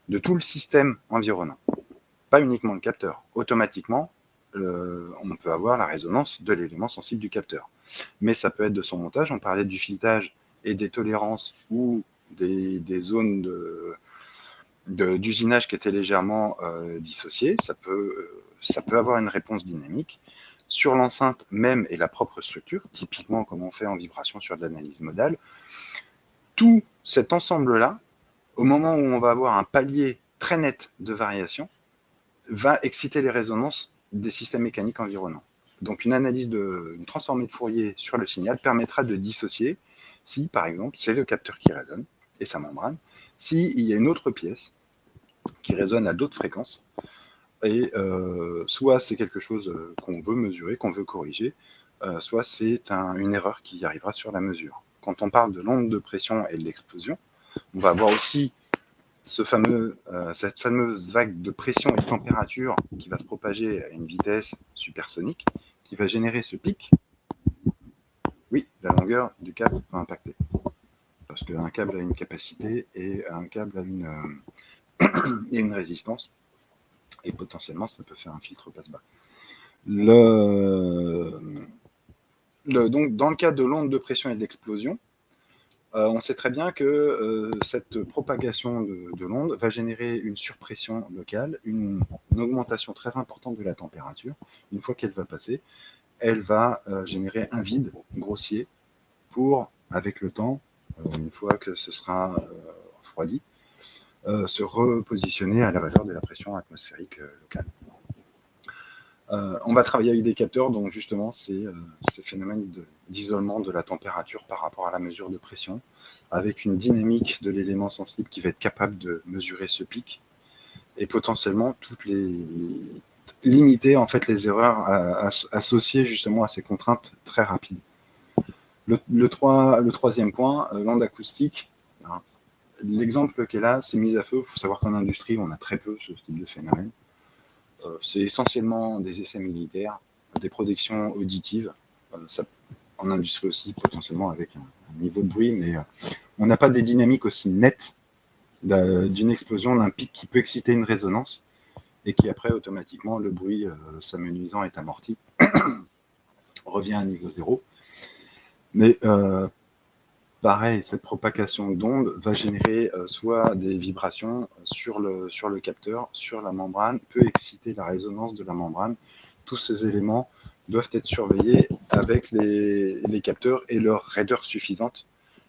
S2: de tout le système environnant, pas uniquement le capteur. Automatiquement, on peut avoir la résonance de l'élément sensible du capteur. Mais ça peut être de son montage, on parlait du filetage et des tolérances ou des zones d'usinage qui étaient légèrement dissociées, ça peut avoir une réponse dynamique. Sur l'enceinte même et la propre structure, typiquement comme on fait en vibration sur de l'analyse modale, tout cet ensemble-là, au moment où on va avoir un palier très net de variation, va exciter les résonances des systèmes mécaniques environnants. Donc une analyse une transformée de Fourier sur le signal permettra de dissocier si, par exemple, c'est le capteur qui résonne et sa membrane, s'il y a une autre pièce qui résonne à d'autres fréquences, et soit c'est quelque chose qu'on veut mesurer, qu'on veut corriger, soit c'est une erreur qui arrivera sur la mesure. Quand on parle de l'onde de pression et de l'explosion, on va avoir aussi cette fameuse vague de pression et de température qui va se propager à une vitesse supersonique, qui va générer ce pic. Oui, la longueur du câble va impacter. Parce qu'un câble a une capacité et un câble a une résistance. Et potentiellement, ça peut faire un filtre passe-bas. Donc, dans le cas de l'onde de pression et d'explosion, on sait très bien que cette propagation de l'onde va générer une surpression locale, une augmentation très importante de la température. Une fois qu'elle va passer, elle va générer un vide grossier pour, avec le temps, une fois que ce sera refroidi, se repositionner à la valeur de la pression atmosphérique locale. On va travailler avec des capteurs dont justement c'est ce phénomène d'isolement de la température par rapport à la mesure de pression, avec une dynamique de l'élément sensible qui va être capable de mesurer ce pic et potentiellement limiter en fait les erreurs associées justement à ces contraintes très rapides. Le troisième point, l'onde acoustique. Hein, l'exemple qui est là, c'est mise à feu. Il faut savoir qu'en industrie, on a très peu ce type de phénomène. C'est essentiellement des essais militaires, des protections auditives, en industrie aussi potentiellement avec un niveau de bruit, mais on n'a pas des dynamiques aussi nettes d'une explosion, d'un pic qui peut exciter une résonance et qui après automatiquement le bruit s'amenuisant est amorti, revient à niveau zéro. Mais pareil, cette propagation d'ondes va générer soit des vibrations sur le capteur, sur la membrane, peut exciter la résonance de la membrane. Tous ces éléments doivent être surveillés avec les capteurs et leur raideur suffisante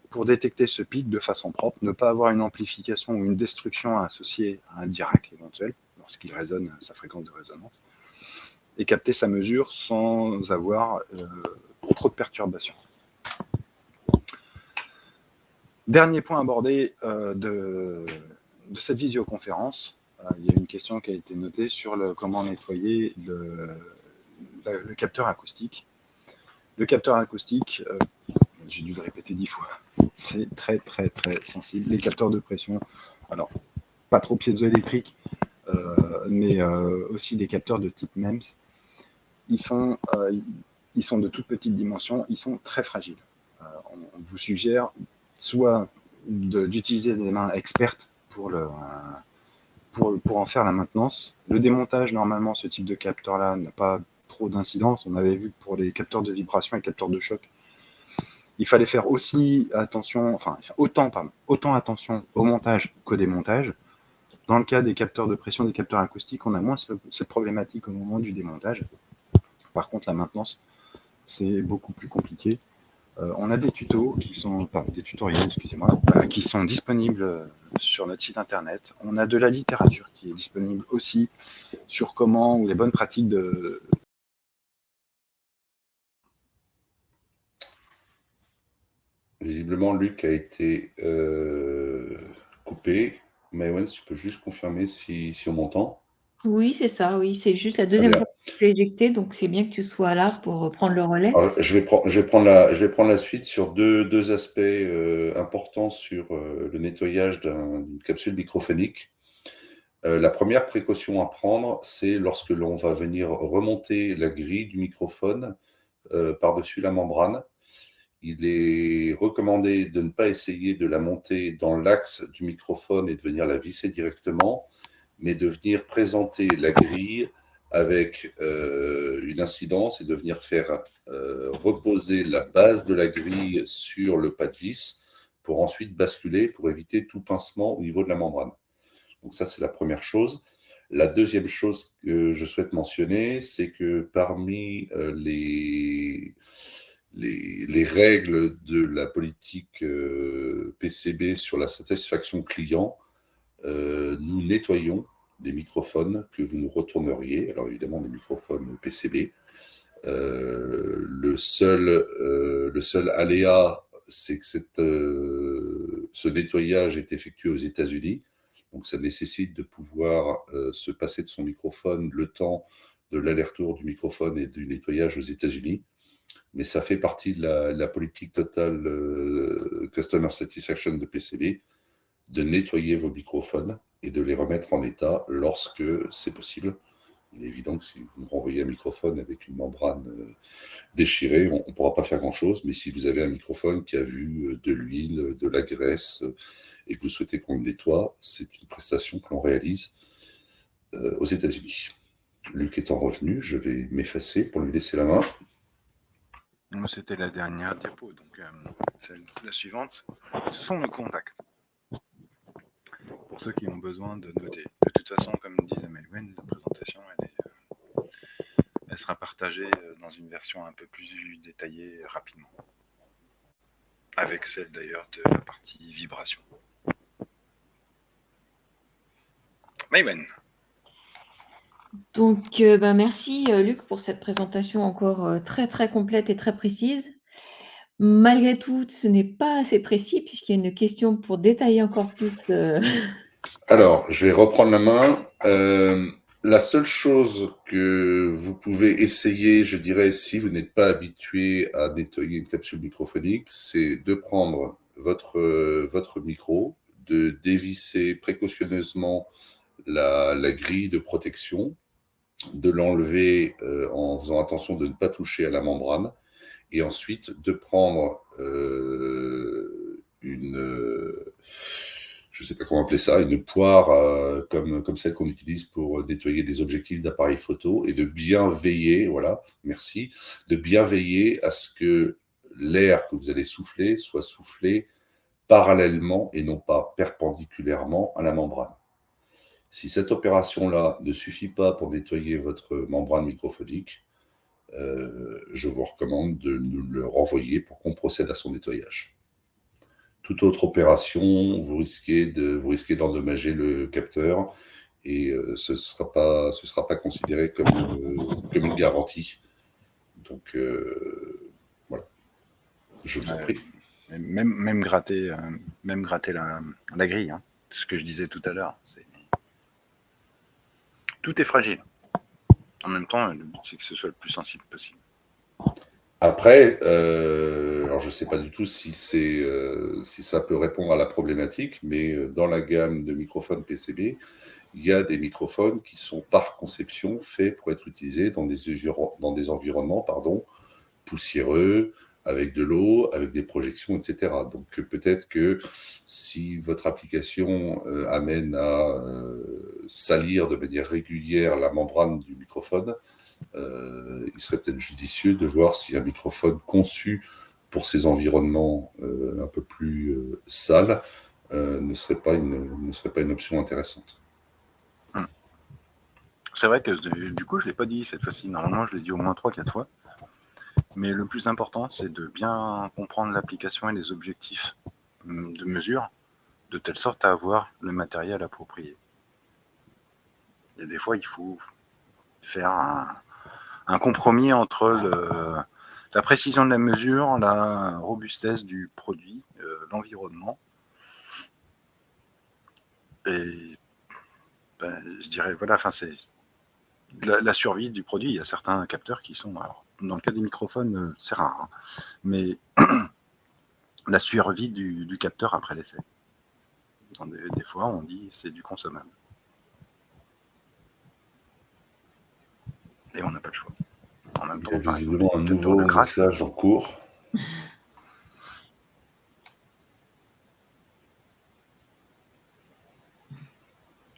S2: pour détecter ce pic de façon propre, ne pas avoir une amplification ou une destruction associée à un Dirac éventuel, lorsqu'il résonne à sa fréquence de résonance, et capter sa mesure sans avoir trop de perturbations. Dernier point abordé de cette visioconférence, il y a une question qui a été notée sur comment nettoyer le capteur acoustique. Le capteur acoustique, j'ai dû le répéter 10 fois, c'est très très très sensible. Les capteurs de pression, alors pas trop piézoélectriques, mais aussi les capteurs de type MEMS, ils sont de toute petite dimension, ils sont très fragiles. On vous suggère soit d'utiliser des mains expertes pour en faire la maintenance. Le démontage, normalement, ce type de capteur-là n'a pas trop d'incidence. On avait vu pour les capteurs de vibration et capteurs de choc. Il fallait faire aussi attention, enfin, autant attention au montage qu'au démontage. Dans le cas des capteurs de pression, des capteurs acoustiques, on a moins cette problématique au moment du démontage. Par contre, la maintenance, c'est beaucoup plus compliqué. On a des tutos des tutoriels, excusez-moi, qui sont disponibles sur notre site internet. On a de la littérature qui est disponible aussi sur comment ou les bonnes pratiques de.
S3: Visiblement, Luc a été coupé. Maëwen, tu peux juste confirmer si on m'entend?
S1: Oui, c'est ça, oui. C'est juste la deuxième fois que tu es éjecté, donc c'est bien que tu sois là pour prendre le relais.
S3: Alors, je vais prendre la suite sur deux aspects importants sur le nettoyage d'une capsule microphonique. La première précaution à prendre, c'est lorsque l'on va venir remonter la grille du microphone par-dessus la membrane. Il est recommandé de ne pas essayer de la monter dans l'axe du microphone et de venir la visser directement, mais de venir présenter la grille avec une incidence et de venir faire reposer la base de la grille sur le pas de vis pour ensuite basculer pour éviter tout pincement au niveau de la membrane. Donc ça, c'est la première chose. La deuxième chose que je souhaite mentionner, c'est que parmi les règles de la politique PCB sur la satisfaction client, nous nettoyons des microphones que vous nous retourneriez. Alors évidemment, des microphones PCB. Le seul aléa, c'est que ce nettoyage est effectué aux États-Unis. Donc ça nécessite de pouvoir se passer de son microphone le temps de l'aller-retour du microphone et du nettoyage aux États-Unis. Mais ça fait partie de la politique totale Customer Satisfaction de PCB, de nettoyer vos microphones et de les remettre en état lorsque c'est possible. Il est évident que si vous renvoyez un microphone avec une membrane déchirée, on ne pourra pas faire grand-chose, mais si vous avez un microphone qui a vu de l'huile, de la graisse, et que vous souhaitez qu'on le nettoie, c'est une prestation que l'on réalise aux États-Unis. Luc étant revenu, je vais m'effacer pour lui laisser la main.
S2: C'était la dernière diapo, donc la suivante, ce sont nos contacts. Pour ceux qui ont besoin de noter. De toute façon, comme disait Maëwen, la présentation, elle sera partagée dans une version un peu plus détaillée rapidement. Avec celle d'ailleurs de la partie vibration. Maëwen.
S1: Donc, merci Luc pour cette présentation encore très très complète et très précise. Malgré tout, ce n'est pas assez précis puisqu'il y a une question pour détailler encore plus.
S3: Alors, je vais reprendre la main. La seule chose que vous pouvez essayer, je dirais, si vous n'êtes pas habitué à nettoyer une capsule microphonique, c'est de prendre votre micro, de dévisser précautionneusement la grille de protection, de l'enlever en faisant attention de ne pas toucher à la membrane, et ensuite de prendre je ne sais pas comment appeler ça, une poire comme celle qu'on utilise pour nettoyer des objectifs d'appareils photo, et de bien veiller, voilà, merci, de bien veiller à ce que l'air que vous allez souffler soit soufflé parallèlement et non pas perpendiculairement à la membrane. Si cette opération-là ne suffit pas pour nettoyer votre membrane microphonique, je vous recommande de nous le renvoyer pour qu'on procède à son nettoyage. Toute autre opération, vous risquez d'endommager le capteur et ce sera pas considéré comme une garantie. Donc voilà, je vous en prie.
S2: Même gratter la grille, hein. Ce que je disais tout à l'heure. Tout est fragile. En même temps, le but, c'est que ce soit le plus sensible possible.
S3: Après, alors je ne sais pas du tout si ça peut répondre à la problématique, mais dans la gamme de microphones PCB, il y a des microphones qui sont par conception faits pour être utilisés dans des environnements poussiéreux, avec de l'eau, avec des projections, etc. Donc peut-être que si votre application amène à salir de manière régulière la membrane du microphone, il serait peut-être judicieux de voir si un microphone conçu pour ces environnements un peu plus sales ne serait pas une option intéressante.
S2: C'est vrai que du coup, je ne l'ai pas dit cette fois-ci. Normalement, je l'ai dit au moins 3-4 fois. Mais le plus important, c'est de bien comprendre l'application et les objectifs de mesure, de telle sorte à avoir le matériel approprié. Et des fois, il faut faire un compromis entre la précision de la mesure, la robustesse du produit, l'environnement. Et je dirais, voilà, c'est la survie du produit. Il y a certains capteurs qui sont, alors, dans le cas des microphones, c'est rare, hein, mais la survie du capteur après l'essai. Des fois, on dit c'est du consommable. Et on n'a pas le choix. En même temps,
S3: il y a visiblement un nouveau message en cours.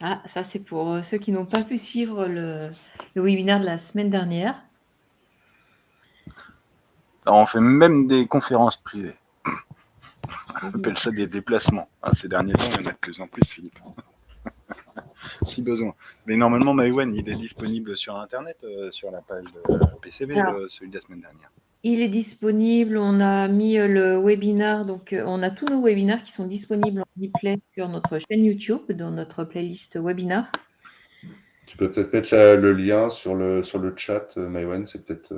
S1: Ah, ça c'est pour ceux qui n'ont pas pu suivre le webinaire de la semaine dernière.
S2: Alors, on fait même des conférences privées. On appelle ça des déplacements. Ces derniers temps, il y en a de plus en plus, Philippe. Si besoin. Mais normalement, Maïwen, il est disponible sur Internet, sur la page PCB, celui de la semaine dernière.
S1: Il est disponible. On a mis le webinaire. Donc, on a tous nos webinaires qui sont disponibles en replay sur notre chaîne YouTube, dans notre playlist webinaire.
S3: Tu peux peut-être mettre le lien sur le chat, Maïwen. C'est peut-être.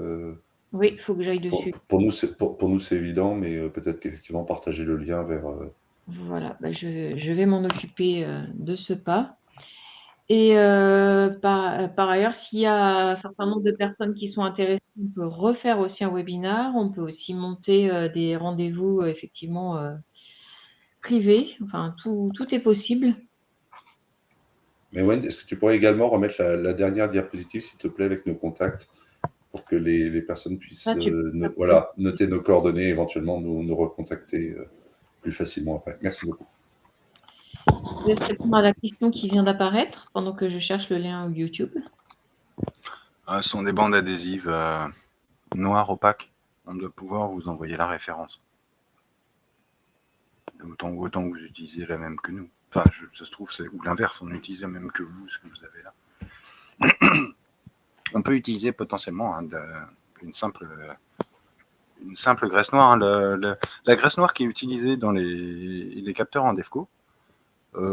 S1: Oui, il faut que j'aille dessus.
S3: Pour nous, c'est évident, mais peut-être qu'effectivement partager le lien vers.
S1: Voilà, je vais m'en occuper de ce pas. Et par ailleurs, s'il y a un certain nombre de personnes qui sont intéressées, on peut refaire aussi un webinaire. On peut aussi monter des rendez-vous effectivement privés. Enfin, tout est possible.
S3: Mais Wendy, est-ce que tu pourrais également remettre la dernière diapositive, s'il te plaît, avec nos contacts, pour que les personnes puissent noter nos coordonnées, éventuellement nous recontacter plus facilement après. Merci beaucoup.
S1: Je vais répondre à la question qui vient d'apparaître pendant que je cherche le lien YouTube.
S2: Ce sont des bandes adhésives noires opaques. On doit pouvoir vous envoyer la référence. Autant que vous utilisez la même que nous. Enfin, ça se trouve, ou l'inverse, on utilise la même que vous, ce que vous avez là. On peut utiliser potentiellement une simple graisse noire. La graisse noire qui est utilisée dans les capteurs en DEFCO,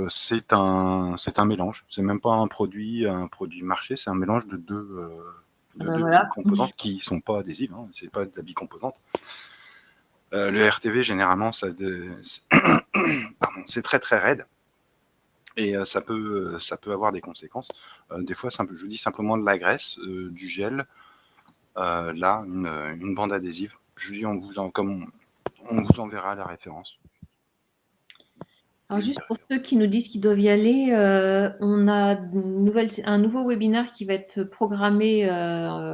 S2: c'est un mélange. C'est même pas un produit marché, c'est un mélange de deux composantes qui ne sont pas adhésives. Hein, c'est pas de la bicomposante. Le RTV, généralement, c'est très très raide. Et ça peut avoir des conséquences. Des fois, je vous dis simplement de la graisse, du gel, là, une bande adhésive. Je vous dis, on vous enverra la référence.
S1: Alors, juste pour ceux qui nous disent qu'ils doivent y aller, on a un nouveau webinaire qui va être programmé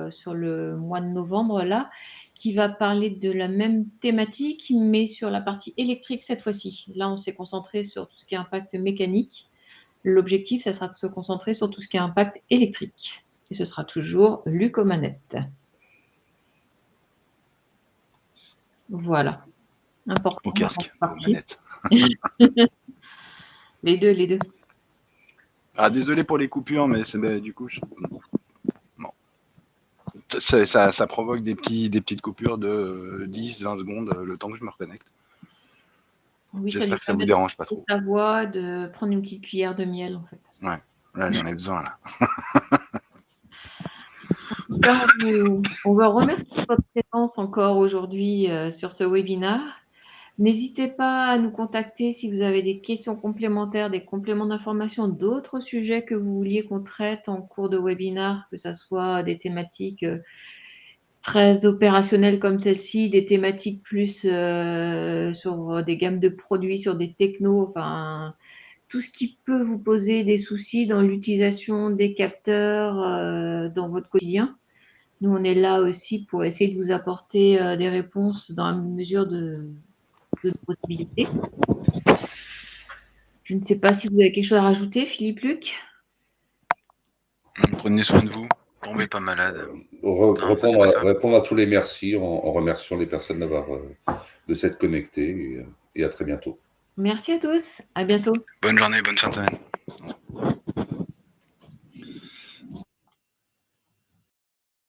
S1: sur le mois de novembre, là, qui va parler de la même thématique, mais sur la partie électrique cette fois-ci. Là, on s'est concentré sur tout ce qui est impact mécanique. L'objectif, ça sera de se concentrer sur tout ce qui est impact électrique. Et ce sera toujours Luc aux manettes. Voilà. Important.
S2: Au casque, aux manettes.
S1: Les deux.
S2: Ah, désolé pour les coupures, mais du coup, bon. Ça provoque des petites coupures de 10-20 secondes le temps que je me reconnecte.
S1: Oui,
S2: j'espère que ça vous dérange pas trop.
S1: Ta voix, de prendre une petite cuillère de miel, en fait.
S2: Ouais, là, j'en ai besoin, là.
S1: On va remercier votre présence encore aujourd'hui sur ce webinaire. N'hésitez pas à nous contacter si vous avez des questions complémentaires, des compléments d'information, d'autres sujets que vous vouliez qu'on traite en cours de webinaire, que ce soit des thématiques très opérationnelles comme celle-ci, des thématiques plus sur des gammes de produits, sur des technos, enfin tout ce qui peut vous poser des soucis dans l'utilisation des capteurs dans votre quotidien. Nous, on est là aussi pour essayer de vous apporter des réponses dans la mesure de nos possibilités. Je ne sais pas si vous avez quelque chose à rajouter, Philippe Luc.
S2: Prenez soin de vous, tombez pas malade.
S3: Répondre à tous les merci en remerciant les personnes de s'être connectées et à très bientôt.
S1: Merci à tous, à bientôt.
S2: Bonne journée, bonne fin de semaine.